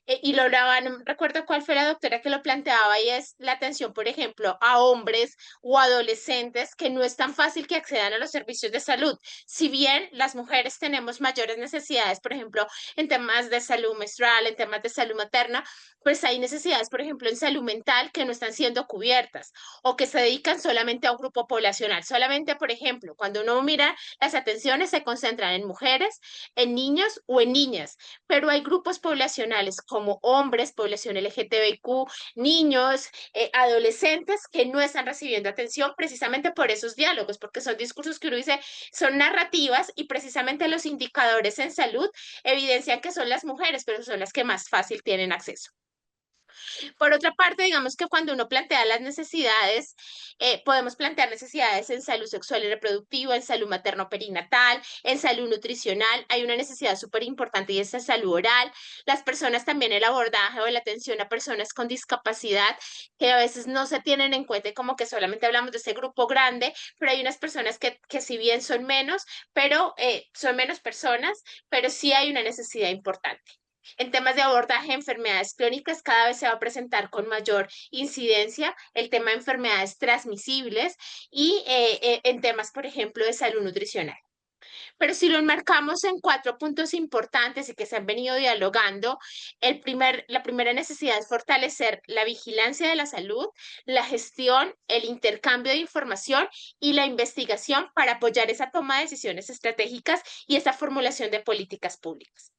y lo hablaba, no recuerdo cuál fue la doctora que lo planteaba, y es la atención, por ejemplo, a hombres o adolescentes que no es tan fácil que accedan a los servicios de salud. Si bien las mujeres tenemos mayores necesidades, por ejemplo, en temas de salud menstrual, en temas de salud materna, pues hay necesidades, por ejemplo, en salud mental que no están siendo cubiertas o que se dedican solamente a un grupo poblacional. Solamente, por ejemplo, cuando uno mira, las atenciones se concentran en mujeres, en niños o en niñas, pero hay grupos poblacionales como hombres, población LGTBIQ, niños, adolescentes que no están recibiendo atención precisamente por esos diálogos, porque son discursos que uno dice, son narrativas y precisamente los indicadores en salud evidencian que son las mujeres, pero son las que más fácil tienen acceso. Por otra parte, digamos que cuando uno plantea las necesidades, podemos plantear necesidades en salud sexual y reproductiva, en salud materno-perinatal, en salud nutricional. Hay una necesidad súper importante y es la salud oral. Las personas también, el abordaje o la atención a personas con discapacidad, que a veces no se tienen en cuenta, y como que solamente hablamos de ese grupo grande, pero hay unas personas que si bien son menos, pero son menos personas, pero sí hay una necesidad importante. En temas de abordaje de enfermedades crónicas, cada vez se va a presentar con mayor incidencia el tema de enfermedades transmisibles y en temas, por ejemplo, de salud nutricional. Pero si lo enmarcamos en 4 puntos importantes y que se han venido dialogando, la primera necesidad es fortalecer la vigilancia de la salud, la gestión, el intercambio de información y la investigación para apoyar esa toma de decisiones estratégicas y esa formulación de políticas públicas.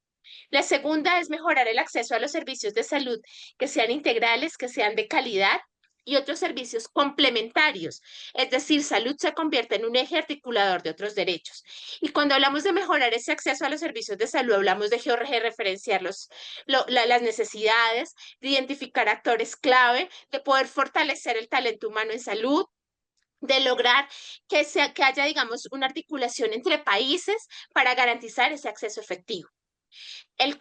La segunda es mejorar el acceso a los servicios de salud que sean integrales, que sean de calidad y otros servicios complementarios. Es decir, salud se convierte en un eje articulador de otros derechos. Y cuando hablamos de mejorar ese acceso a los servicios de salud, hablamos de georreferenciar las necesidades, de identificar actores clave, de poder fortalecer el talento humano en salud, de lograr que haya, digamos, una articulación entre países para garantizar ese acceso efectivo. El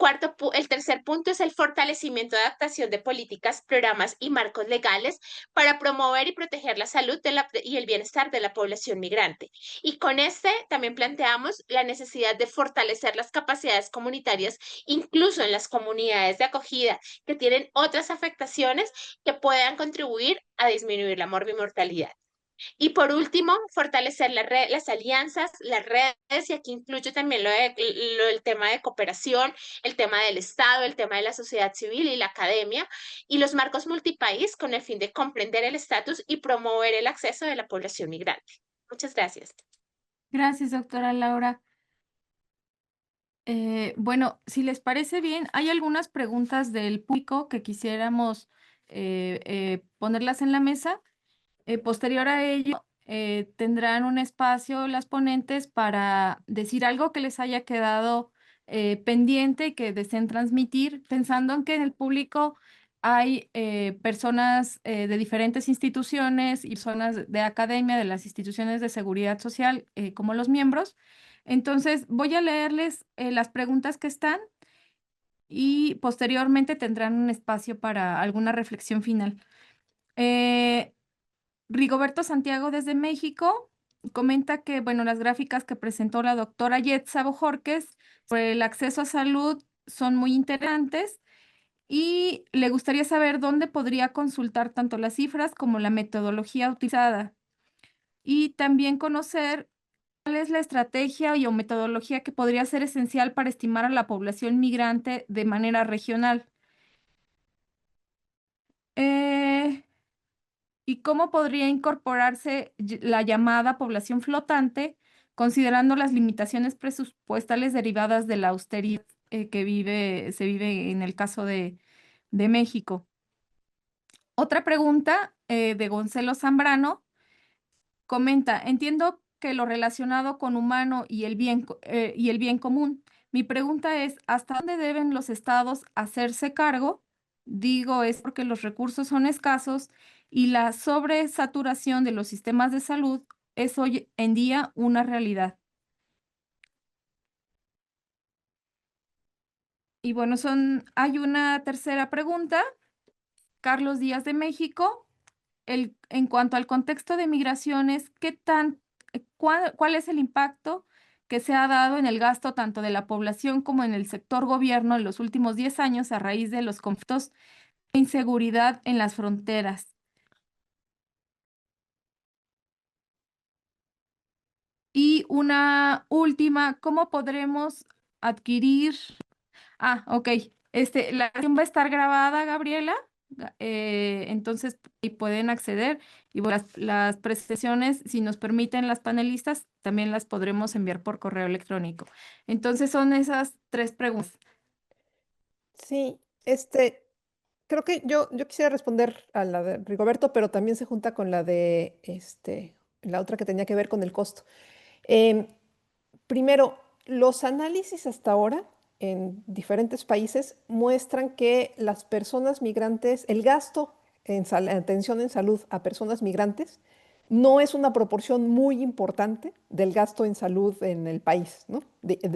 tercer punto es el fortalecimiento de adaptación de políticas, programas y marcos legales para promover y proteger la salud y el bienestar de la población migrante. Y con este también planteamos la necesidad de fortalecer las capacidades comunitarias, incluso en las comunidades de acogida que tienen otras afectaciones que puedan contribuir a disminuir la morbimortalidad. Y por último, fortalecer las alianzas, las redes, y aquí incluyo también el tema de cooperación, el tema del Estado, el tema de la sociedad civil y la academia, y los marcos multipaís con el fin de comprender el estatus y promover el acceso de la población migrante. Muchas gracias. Gracias, doctora Laura. Bueno, si les parece bien, hay algunas preguntas del público que quisiéramos ponerlas en la mesa. Posterior a ello, tendrán un espacio las ponentes para decir algo que les haya quedado pendiente y que deseen transmitir, pensando en que en el público hay personas de diferentes instituciones y personas de academia, de las instituciones de seguridad social, como los miembros. Entonces, voy a leerles las preguntas que están y posteriormente tendrán un espacio para alguna reflexión final. Rigoberto Santiago desde México comenta que, bueno, las gráficas que presentó la doctora Yetza Bojorquez sobre el acceso a salud son muy interesantes y le gustaría saber dónde podría consultar tanto las cifras como la metodología utilizada y también conocer cuál es la estrategia o metodología que podría ser esencial para estimar a la población migrante de manera regional. ¿Y cómo podría incorporarse la llamada población flotante, considerando las limitaciones presupuestales derivadas de la austeridad que se vive en el caso de México? Otra pregunta de Gonzalo Zambrano comenta, entiendo que lo relacionado con humano y el bien común. Mi pregunta es, ¿hasta dónde deben los estados hacerse cargo? Digo, es porque los recursos son escasos y la sobresaturación de los sistemas de salud es hoy en día una realidad. Y bueno, hay una tercera pregunta. Carlos Díaz de México. En cuanto al contexto de migraciones, ¿cuál es el impacto que se ha dado en el gasto tanto de la población como en el sector gobierno en los últimos 10 años a raíz de los conflictos de inseguridad en las fronteras? Y una última, ¿cómo podremos adquirir? Ok. La sesión va a estar grabada, Gabriela. Entonces, y pueden acceder. Y bueno, las presentaciones, si nos permiten las panelistas, también las podremos enviar por correo electrónico. Entonces, son esas 3 preguntas. Sí, creo que yo quisiera responder a la de Rigoberto, pero también se junta con la de la otra que tenía que ver con el costo. Primero, los análisis hasta ahora en diferentes países muestran que las personas migrantes, el gasto en atención en salud a personas migrantes no es una proporción muy importante del gasto en salud en el país, ¿no?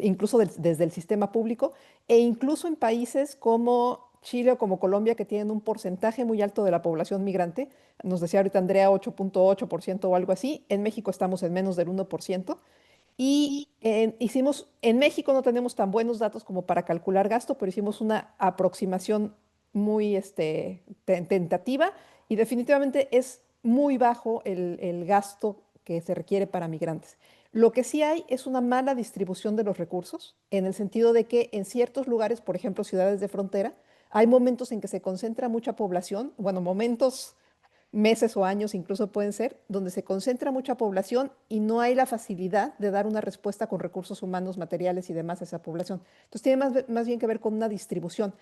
Incluso desde el sistema público e incluso en países como Chile o como Colombia, que tienen un porcentaje muy alto de la población migrante. Nos decía ahorita Andrea 8.8% o algo así. En México estamos en menos del 1%. Y en México no tenemos tan buenos datos como para calcular gasto, pero hicimos una aproximación muy tentativa y definitivamente es muy bajo el gasto que se requiere para migrantes. Lo que sí hay es una mala distribución de los recursos, en el sentido de que en ciertos lugares, por ejemplo, ciudades de frontera, hay momentos en que se concentra mucha población, bueno, momentos, meses o años incluso pueden ser, donde se concentra mucha población y no hay la facilidad de dar una respuesta con recursos humanos, materiales y demás a esa población. Entonces tiene más bien que ver con una distribución.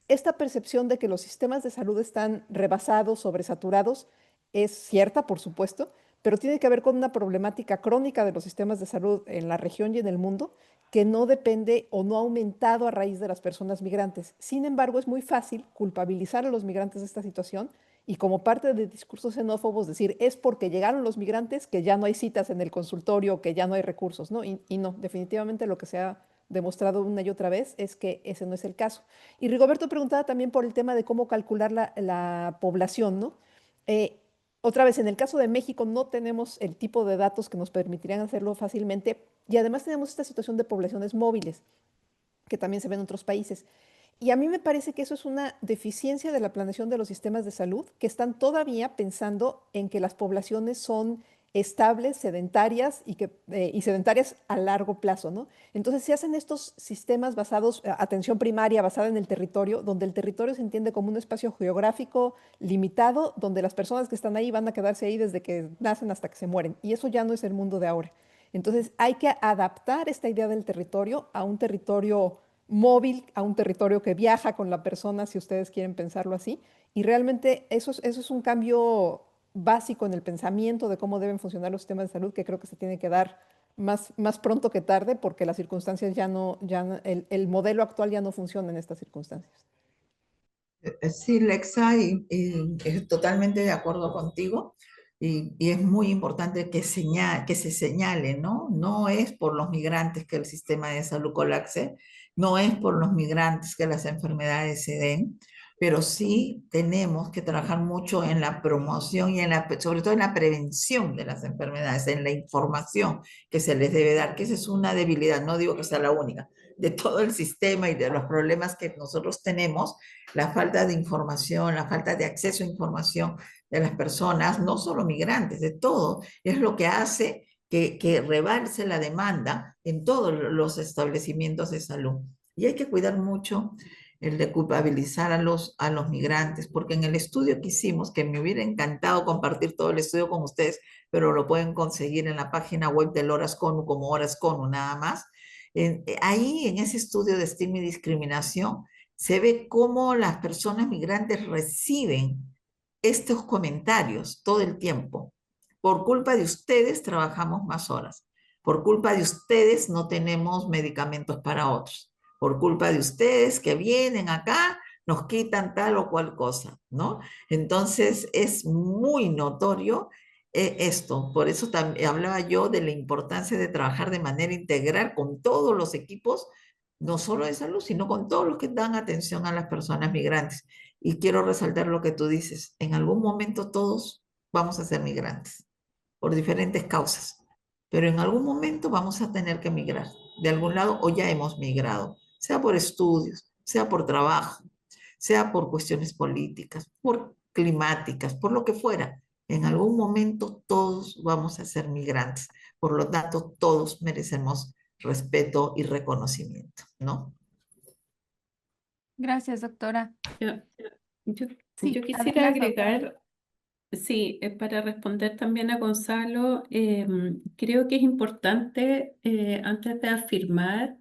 Esta percepción de que los sistemas de salud están rebasados, sobresaturados, es cierta, por supuesto, pero tiene que ver con una problemática crónica de los sistemas de salud en la región y en el mundo que no depende o no ha aumentado a raíz de las personas migrantes. Sin embargo, es muy fácil culpabilizar a los migrantes de esta situación y como parte de discursos xenófobos decir, es porque llegaron los migrantes que ya no hay citas en el consultorio, que ya no hay recursos, ¿no? Y no, definitivamente lo que se ha demostrado una y otra vez es que ese no es el caso. Y Rigoberto preguntaba también por el tema de cómo calcular la población, ¿no? Eh, Otra vez, en el caso de México no tenemos el tipo de datos que nos permitirían hacerlo fácilmente y además tenemos esta situación de poblaciones móviles que también se ve en otros países. Y a mí me parece que eso es una deficiencia de la planeación de los sistemas de salud, que están todavía pensando en que las poblaciones son estables, sedentarias y sedentarias a largo plazo, ¿no? Entonces se hacen estos sistemas basados, atención primaria basada en el territorio, donde el territorio se entiende como un espacio geográfico limitado, donde las personas que están ahí van a quedarse ahí desde que nacen hasta que se mueren. Y eso ya no es el mundo de ahora. Entonces hay que adaptar esta idea del territorio a un territorio móvil, a un territorio que viaja con la persona, si ustedes quieren pensarlo así. Y realmente eso es un cambio básico en el pensamiento de cómo deben funcionar los sistemas de salud que creo que se tiene que dar más pronto que tarde porque las circunstancias el modelo actual ya no funciona en estas circunstancias. Sí, Lexa, y es totalmente de acuerdo contigo. Y es muy importante que se señale, ¿no? No es por los migrantes que el sistema de salud colapse, no es por los migrantes que las enfermedades se den, pero sí tenemos que trabajar mucho en la promoción y sobre todo en la prevención de las enfermedades, en la información que se les debe dar, que esa es una debilidad, no digo que sea la única, de todo el sistema y de los problemas que nosotros tenemos, la falta de información, la falta de acceso a información de las personas, no solo migrantes, de todo, es lo que hace que rebalse la demanda en todos los establecimientos de salud. Y hay que cuidar mucho el de culpabilizar a los migrantes, porque en el estudio que hicimos, que me hubiera encantado compartir todo el estudio con ustedes, pero lo pueden conseguir en la página web del Horas CONU como Horas CONU nada más, ahí en ese estudio de estigma y discriminación, se ve cómo las personas migrantes reciben estos comentarios todo el tiempo. Por culpa de ustedes trabajamos más horas. Por culpa de ustedes no tenemos medicamentos para otros. Por culpa de ustedes que vienen acá nos quitan tal o cual cosa, ¿no? Entonces es muy notorio esto. Por eso también hablaba yo de la importancia de trabajar de manera integral con todos los equipos, no solo de salud, sino con todos los que dan atención a las personas migrantes. Y quiero resaltar lo que tú dices, en algún momento todos vamos a ser migrantes, por diferentes causas, pero en algún momento vamos a tener que migrar de algún lado o ya hemos migrado, sea por estudios, sea por trabajo, sea por cuestiones políticas, por climáticas, por lo que fuera. En algún momento todos vamos a ser migrantes. Por lo tanto, todos merecemos respeto y reconocimiento, ¿no? Gracias, doctora. Yo, yo, Sí, yo quisiera adelante, doctora. agregar, sí, para responder también a Gonzalo, creo que es importante, antes de afirmar,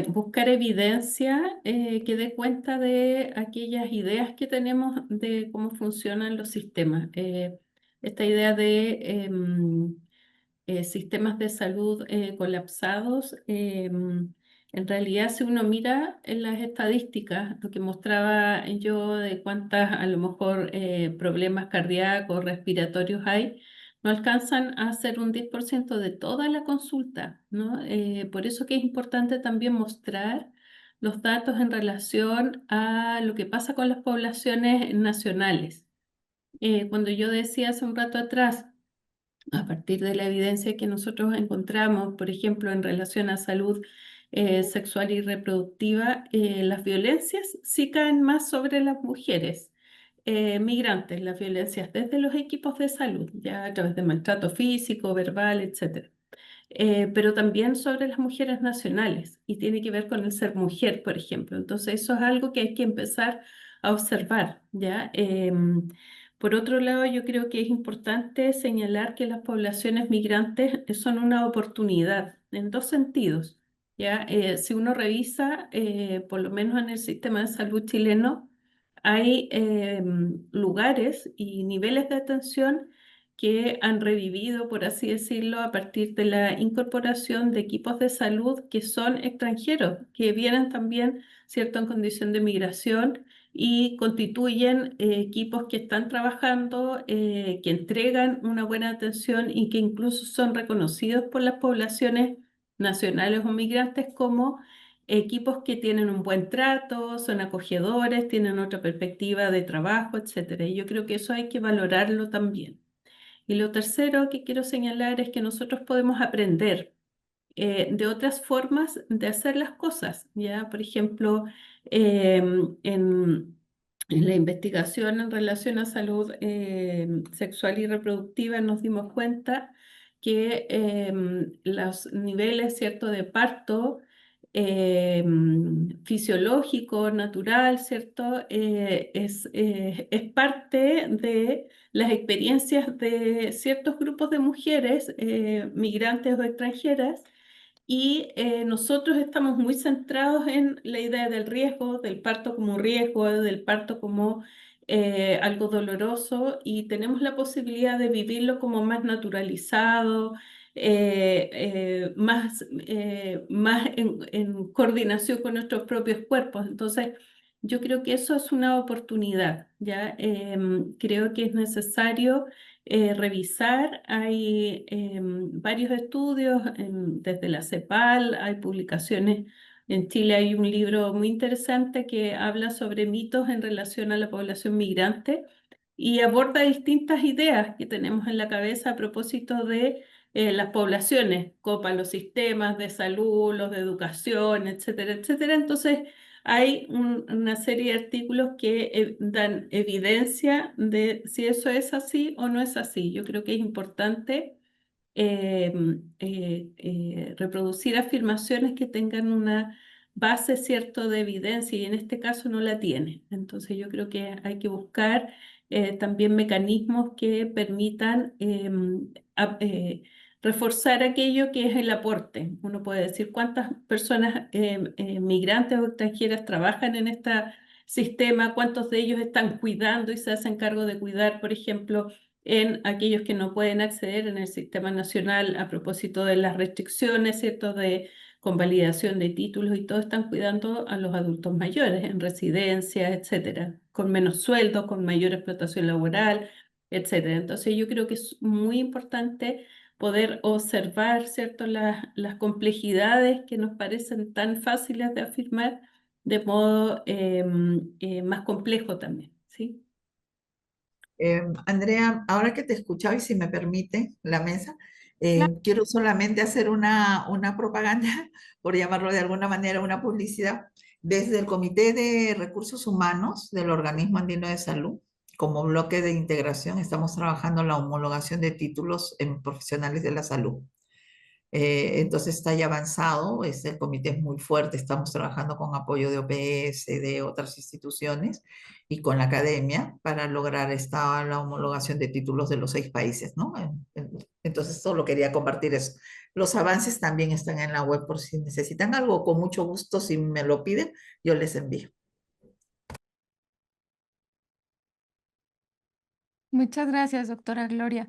buscar evidencia que dé cuenta de aquellas ideas que tenemos de cómo funcionan los sistemas. Esta idea de sistemas de salud colapsados En realidad, si uno mira en las estadísticas, lo que mostraba yo de cuántas a lo mejor problemas cardíacos, respiratorios hay, no alcanzan a ser un 10% de toda la consulta, ¿no? Por eso que es importante también mostrar los datos en relación a lo que pasa con las poblaciones nacionales. Cuando yo decía hace un rato atrás, a partir de la evidencia que nosotros encontramos, por ejemplo, en relación a salud sexual y reproductiva, las violencias sí caen más sobre las mujeres migrantes, las violencias desde los equipos de salud, ya a través de maltrato físico, verbal, etcétera. Pero también sobre las mujeres nacionales y tiene que ver con el ser mujer, por ejemplo. Entonces, eso es algo que hay que empezar a observar, ¿ya? Por otro lado, yo creo que es importante señalar que las poblaciones migrantes son una oportunidad en dos sentidos, ¿ya? Si uno revisa, por lo menos en el sistema de salud chileno, hay lugares y niveles de atención que han revivido, por así decirlo, a partir de la incorporación de equipos de salud que son extranjeros, que vienen también, ¿cierto?, en condición de migración y constituyen equipos que están trabajando, que entregan una buena atención y que incluso son reconocidos por las poblaciones nacionales o migrantes como equipos que tienen un buen trato, son acogedores, tienen otra perspectiva de trabajo, etcétera. Y yo creo que eso hay que valorarlo también. Y lo tercero que quiero señalar es que nosotros podemos aprender de otras formas de hacer las cosas, ¿ya? Por ejemplo, en la investigación en relación a salud sexual y reproductiva nos dimos cuenta que los niveles, ¿cierto?, de parto fisiológico, natural, ¿cierto?, es parte de las experiencias de ciertos grupos de mujeres migrantes o extranjeras y nosotros estamos muy centrados en la idea del riesgo, del parto como riesgo, del parto como algo doloroso y tenemos la posibilidad de vivirlo como más naturalizado, más en coordinación con nuestros propios cuerpos. Entonces, yo creo que eso es una oportunidad, ¿ya? Creo que es necesario revisar. Hay varios estudios desde la CEPAL, hay publicaciones. En Chile hay un libro muy interesante que habla sobre mitos en relación a la población migrante y aborda distintas ideas que tenemos en la cabeza a propósito de las poblaciones, copan los sistemas de salud, los de educación, etcétera, etcétera. Entonces, hay una serie de artículos que dan evidencia de si eso es así o no es así. Yo creo que es importante reproducir afirmaciones que tengan una base, ¿cierto?, de evidencia y en este caso no la tiene. Entonces yo creo que hay que buscar también mecanismos que permitan reforzar aquello que es el aporte. Uno puede decir cuántas personas migrantes o extranjeras trabajan en este sistema, cuántos de ellos están cuidando y se hacen cargo de cuidar, por ejemplo, en aquellos que no pueden acceder en el sistema nacional a propósito de las restricciones, ¿cierto?, de convalidación de títulos y todo, están cuidando a los adultos mayores en residencias, etcétera, con menos sueldo, con mayor explotación laboral, etcétera. Entonces yo creo que es muy importante poder observar, ¿cierto?, las complejidades que nos parecen tan fáciles de afirmar de modo más complejo también, ¿sí? Andrea, ahora que te escuchaba y si me permite la mesa, Claro. quiero solamente hacer una propaganda, por llamarlo de alguna manera, una publicidad. Desde el Comité de Recursos Humanos del Organismo Andino de Salud, como bloque de integración, estamos trabajando en la homologación de títulos en profesionales de la salud. Entonces está ya avanzado, el comité es muy fuerte, estamos trabajando con apoyo de OPS, de otras instituciones y con la academia para lograr la homologación de títulos de los 6 países, ¿no? Entonces solo quería compartir eso. Los avances también están en la web por si necesitan algo, con mucho gusto, si me lo piden, yo les envío. Muchas gracias, doctora Gloria.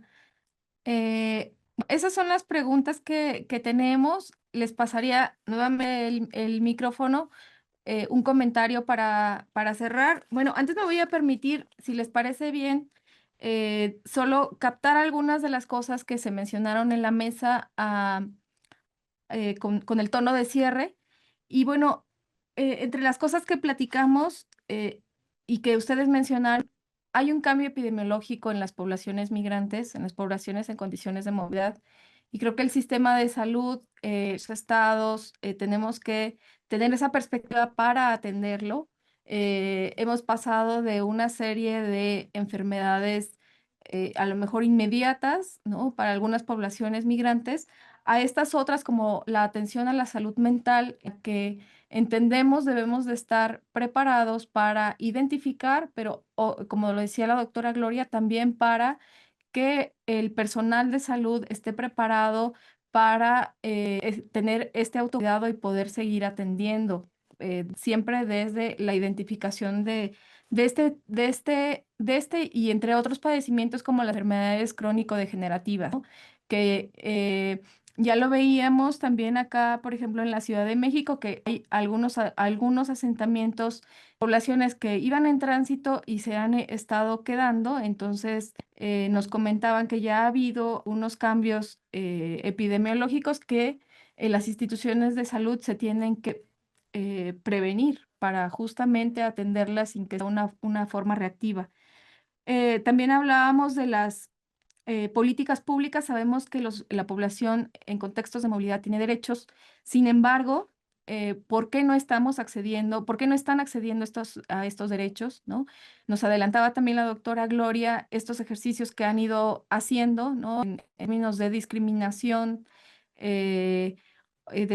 Esas son las preguntas que tenemos. les pasaría nuevamente el micrófono, un comentario para cerrar. Bueno, antes me voy a permitir, si les parece bien, solo captar algunas de las cosas que se mencionaron en la mesa con el tono de cierre. Y bueno, entre las cosas que platicamos y que ustedes mencionaron, hay un cambio epidemiológico en las poblaciones migrantes, en las poblaciones en condiciones de movilidad. Y creo que el sistema de salud, los estados, tenemos que tener esa perspectiva para atenderlo. Hemos pasado de una serie de enfermedades a lo mejor inmediatas, ¿no? Para algunas poblaciones migrantes, a estas otras como la atención a la salud mental, que entendemos debemos de estar preparados para identificar, pero como lo decía la doctora Gloria, también para que el personal de salud esté preparado para tener este autocuidado y poder seguir atendiendo, siempre desde la identificación de este y entre otros padecimientos como las enfermedades crónico-degenerativas, ¿no? Que ya lo veíamos también acá, por ejemplo, en la Ciudad de México, que hay algunos asentamientos, poblaciones que iban en tránsito y se han estado quedando. Entonces, nos comentaban que ya ha habido unos cambios epidemiológicos que las instituciones de salud se tienen que prevenir para justamente atenderlas sin que sea una forma reactiva. También hablábamos de las políticas públicas. Sabemos que la población en contextos de movilidad tiene derechos. Sin embargo, ¿por qué no estamos accediendo, por qué no están accediendo a estos derechos, ¿no? Nos adelantaba también la doctora Gloria estos ejercicios que han ido haciendo, ¿no? En términos de discriminación, de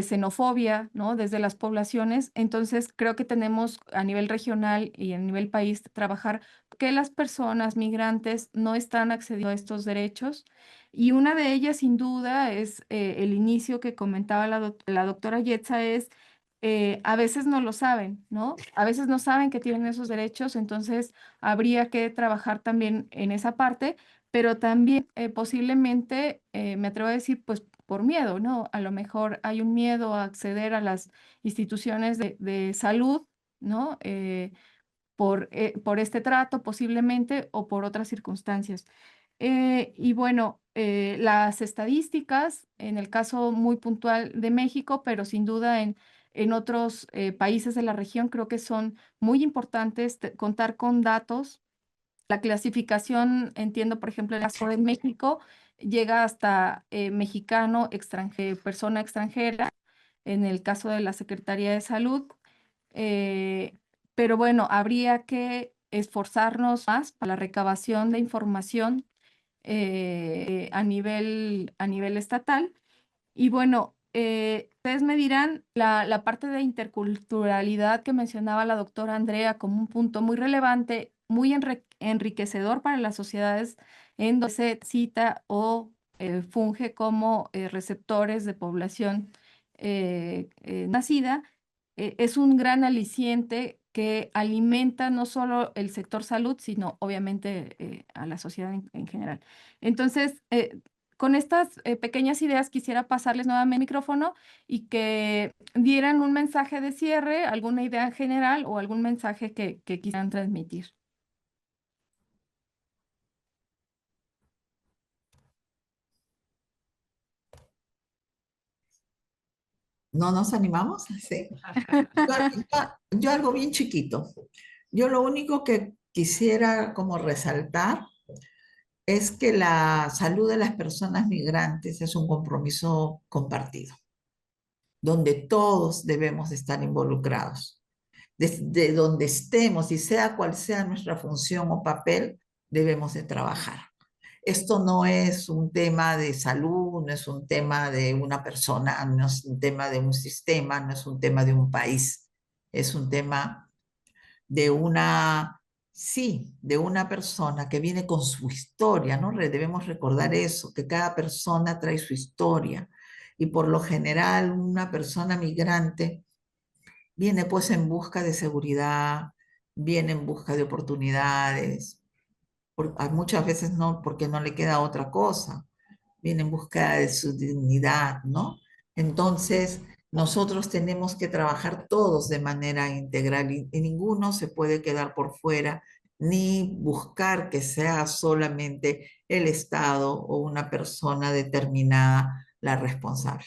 xenofobia, ¿no? Desde las poblaciones. Entonces, creo que tenemos a nivel regional y a nivel país trabajar que las personas migrantes no están accediendo a estos derechos. Y una de ellas, sin duda, es el inicio que comentaba la doctora Yetza, es a veces no lo saben, ¿no? A veces no saben que tienen esos derechos, entonces habría que trabajar también en esa parte, pero también posiblemente, me atrevo a decir, pues por miedo, ¿no? A lo mejor hay un miedo a acceder a las instituciones de salud, ¿no? Por este trato posiblemente o por otras circunstancias. Y bueno, las estadísticas, en el caso muy puntual de México, pero sin duda en otros países de la región, creo que son muy importantes contar con datos. La clasificación, entiendo, por ejemplo, en el caso de México, llega hasta mexicano, persona extranjera, en el caso de la Secretaría de Salud. eh, pero bueno, habría que esforzarnos más para la recabación de información a nivel estatal. Y bueno, ustedes me dirán la parte de interculturalidad que mencionaba la doctora Andrea como un punto muy relevante, muy enriquecedor para las sociedades en donde se cita o funge como receptores de población nacida. Es un gran aliciente que alimenta no solo el sector salud, sino obviamente a la sociedad en general. Entonces, con estas pequeñas ideas quisiera pasarles nuevamente el micrófono y que dieran un mensaje de cierre, alguna idea general o algún mensaje que quisieran transmitir. ¿No nos animamos? Sí. Yo algo bien chiquito. Yo lo único que quisiera como resaltar es que la salud de las personas migrantes es un compromiso compartido, donde todos debemos estar involucrados. Desde donde estemos y sea cual sea nuestra función o papel, debemos de trabajar. Esto no es un tema de salud, no es un tema de una persona, no es un tema de un sistema, no es un tema de un país, es un tema de de una persona que viene con su historia, ¿no? Debemos recordar eso, que cada persona trae su historia y por lo general una persona migrante viene pues en busca de seguridad, viene en busca de oportunidades, muchas veces no, porque no le queda otra cosa, viene en busca de su dignidad, ¿no? Entonces, nosotros tenemos que trabajar todos de manera integral y ninguno se puede quedar por fuera ni buscar que sea solamente el Estado o una persona determinada la responsable.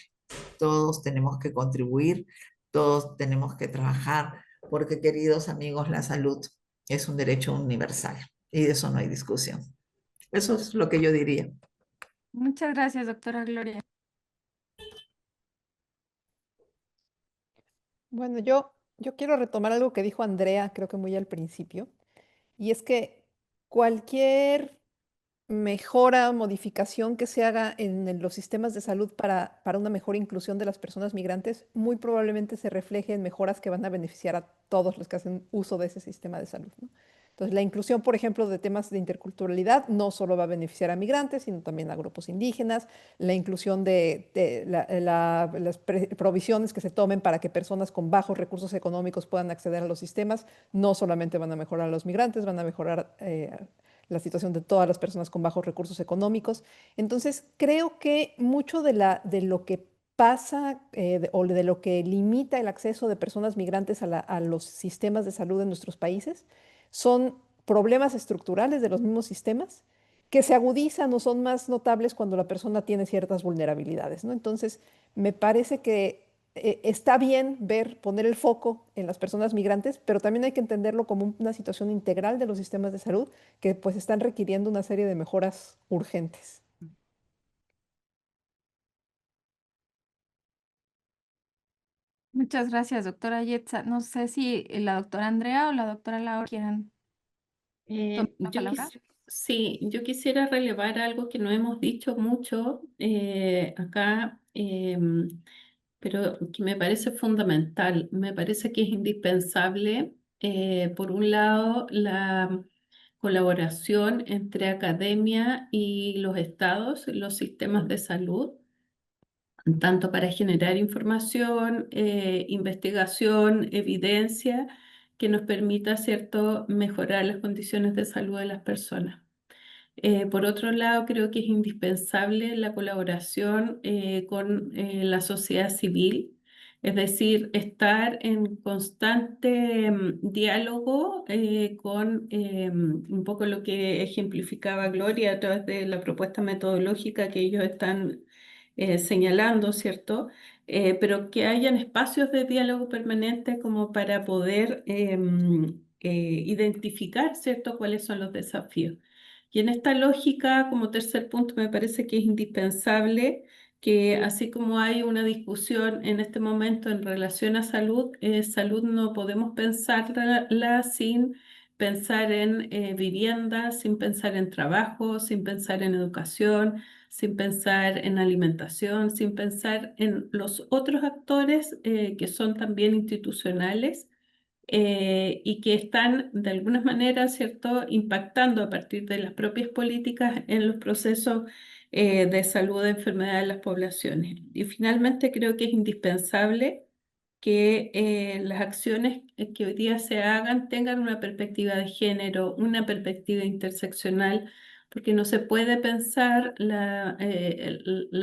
Todos tenemos que contribuir, todos tenemos que trabajar, porque queridos amigos, la salud es un derecho universal y de eso no hay discusión. Eso es lo que yo diría. Muchas gracias, doctora Gloria. Bueno, yo quiero retomar algo que dijo Andrea, creo que muy al principio, y es que cualquier mejora o modificación que se haga en los sistemas de salud para una mejor inclusión de las personas migrantes, muy probablemente se refleje en mejoras que van a beneficiar a todos los que hacen uso de ese sistema de salud, ¿no? Entonces, la inclusión, por ejemplo, de temas de interculturalidad no solo va a beneficiar a migrantes, sino también a grupos indígenas. La inclusión de las provisiones que se tomen para que personas con bajos recursos económicos puedan acceder a los sistemas, no solamente van a mejorar a los migrantes, van a mejorar la situación de todas las personas con bajos recursos económicos. Entonces, creo que mucho de lo que pasa o de lo que limita el acceso de personas migrantes a los sistemas de salud en nuestros países son problemas estructurales de los mismos sistemas que se agudizan o son más notables cuando la persona tiene ciertas vulnerabilidades, ¿no? Entonces, me parece que está bien poner el foco en las personas migrantes, pero también hay que entenderlo como una situación integral de los sistemas de salud que pues están requiriendo una serie de mejoras urgentes. Muchas gracias, doctora Yetza. No sé si la doctora Andrea o la doctora Laura quieran tomar la palabra. Sí, yo quisiera relevar algo que no hemos dicho mucho acá, pero que me parece fundamental. Me parece que es indispensable, por un lado, la colaboración entre academia y los estados, los sistemas de salud, tanto para generar información, investigación, evidencia que nos permita, ¿cierto?, mejorar las condiciones de salud de las personas. Por otro lado, creo que es indispensable la colaboración con la sociedad civil, es decir, estar en constante diálogo con un poco lo que ejemplificaba Gloria a través de la propuesta metodológica que ellos están señalando, ¿cierto? Pero que hayan espacios de diálogo permanente como para poder identificar, ¿cierto?, cuáles son los desafíos. Y en esta lógica, como tercer punto, me parece que es indispensable que así como hay una discusión en este momento en relación a salud, salud no podemos pensarla sin pensar en vivienda, sin pensar en trabajo, sin pensar en educación, sin pensar en alimentación, sin pensar en los otros actores que son también institucionales y que están de alguna manera, ¿cierto?, impactando a partir de las propias políticas en los procesos de salud de enfermedad de las poblaciones. Y finalmente creo que es indispensable que las acciones que hoy día se hagan tengan una perspectiva de género, una perspectiva interseccional, porque no se puede pensar la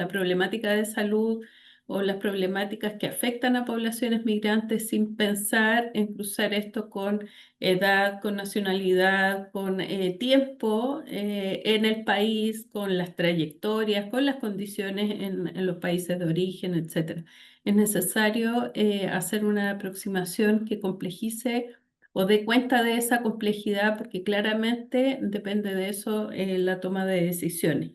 problemática de salud o las problemáticas que afectan a poblaciones migrantes sin pensar en cruzar esto con edad, con nacionalidad, con tiempo en el país, con las trayectorias, con las condiciones en los países de origen, etc. Es necesario hacer una aproximación que complejice o dé cuenta de esa complejidad, porque claramente depende de eso la toma de decisiones.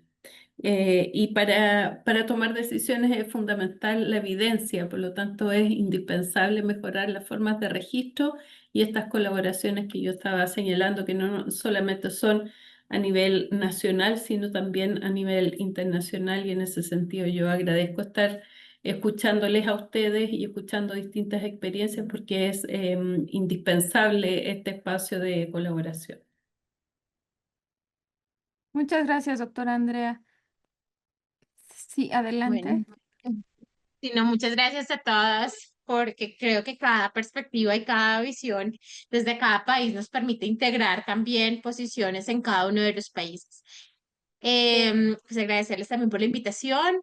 Y para tomar decisiones es fundamental la evidencia, por lo tanto es indispensable mejorar las formas de registro y estas colaboraciones que yo estaba señalando, que no solamente son a nivel nacional, sino también a nivel internacional, y en ese sentido yo agradezco estar escuchándoles a ustedes y escuchando distintas experiencias porque es indispensable este espacio de colaboración. Muchas gracias, doctora Andrea. Sí, adelante. Bueno, sí, no, muchas gracias a todas, porque creo que cada perspectiva y cada visión desde cada país nos permite integrar también posiciones en cada uno de los países. Pues agradecerles también por la invitación.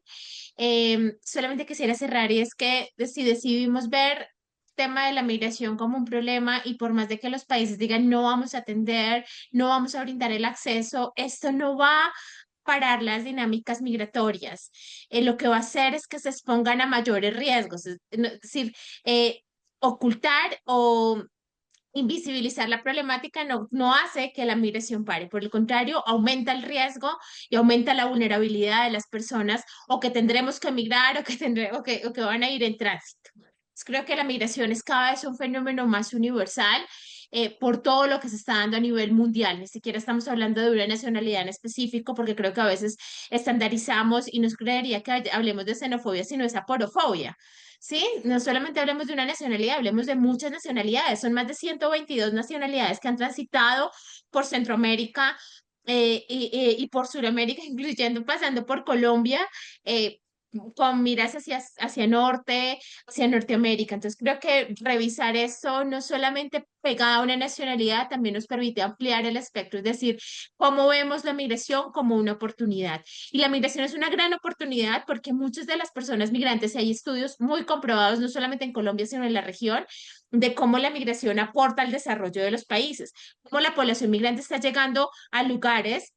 Solamente quisiera cerrar y es que si decidimos ver el tema de la migración como un problema y por más de que los países digan no vamos a atender, no vamos a brindar el acceso, esto no va a parar las dinámicas migratorias. Lo que va a hacer es que se expongan a mayores riesgos, es decir, ocultar o invisibilizar la problemática no hace que la migración pare, por el contrario, aumenta el riesgo y aumenta la vulnerabilidad de las personas o que tendremos que migrar o que van a ir en tránsito. Entonces, creo que la migración es cada vez un fenómeno más universal por todo lo que se está dando a nivel mundial. Ni siquiera estamos hablando de una nacionalidad en específico porque creo que a veces estandarizamos y nos creería que hablemos de xenofobia, sino de aporofobia. Sí, no solamente hablemos de una nacionalidad, hablemos de muchas nacionalidades. Son más de 122 nacionalidades que han transitado por Centroamérica y por Sudamérica, incluyendo pasando por Colombia, eh, con miras hacia norte, hacia Norteamérica. Entonces creo que revisar eso no solamente pegada a una nacionalidad, también nos permite ampliar el espectro, es decir, cómo vemos la migración como una oportunidad. Y la migración es una gran oportunidad porque muchas de las personas migrantes, y hay estudios muy comprobados, no solamente en Colombia, sino en la región, de cómo la migración aporta al desarrollo de los países, cómo la población migrante está llegando a lugares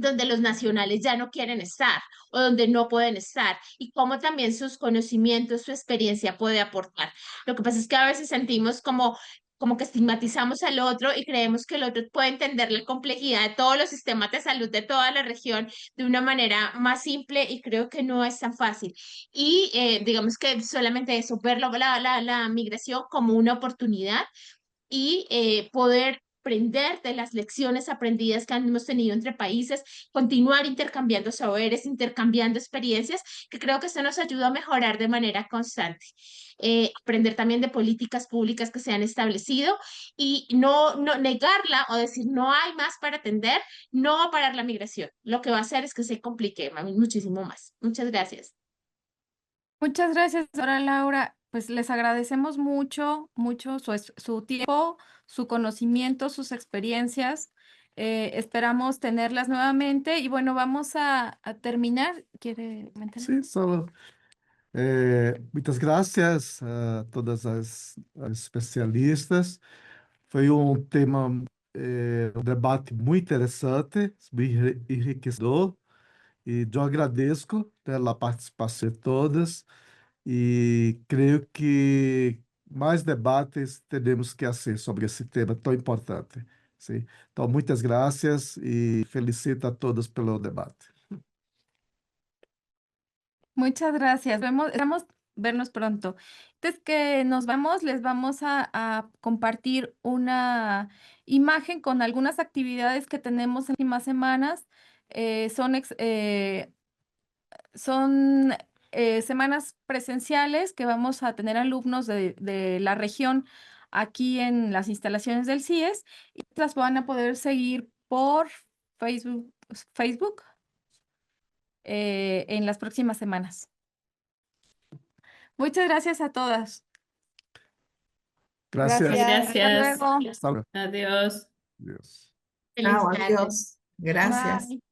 donde los nacionales ya no quieren estar o donde no pueden estar y cómo también sus conocimientos, su experiencia puede aportar. Lo que pasa es que a veces sentimos como que estigmatizamos al otro y creemos que el otro puede entender la complejidad de todos los sistemas de salud de toda la región de una manera más simple y creo que no es tan fácil. Y digamos que solamente eso, ver la migración como una oportunidad y poder aprender de las lecciones aprendidas que hemos tenido entre países, continuar intercambiando saberes, intercambiando experiencias, que creo que eso nos ayuda a mejorar de manera constante. Aprender también de políticas públicas que se han establecido y no negarla o decir no hay más para atender, no va a parar la migración. Lo que va a hacer es que se complique muchísimo más. Muchas gracias. Muchas gracias, doctora Laura. Pues les agradecemos mucho, mucho su tiempo, su conocimiento, sus experiencias. Esperamos tenerlas nuevamente y bueno, vamos a terminar. ¿Quiere comentar? Sim, só muitas graças a todas as especialistas. Foi tema, um debate muito interessante, muito enriquecedor, e eu agradeço pela participação de todas, e creio que mais debates teremos que fazer sobre esse tema tão importante. Sim. Então, muitas graças e felicito a todos pelo debate. Muchas gracias. Esperamos vernos pronto. Antes que nos vamos, les vamos a compartir una imagen con algunas actividades que tenemos en las últimas semanas. Son semanas presenciales que vamos a tener alumnos de la región aquí en las instalaciones del CIES y las van a poder seguir por Facebook en las próximas semanas. Muchas gracias a todas. Gracias. Gracias. Hasta luego. Hasta luego. Adiós. Adiós. Feliz Chao, tarde. adiós. Gracias. Bye.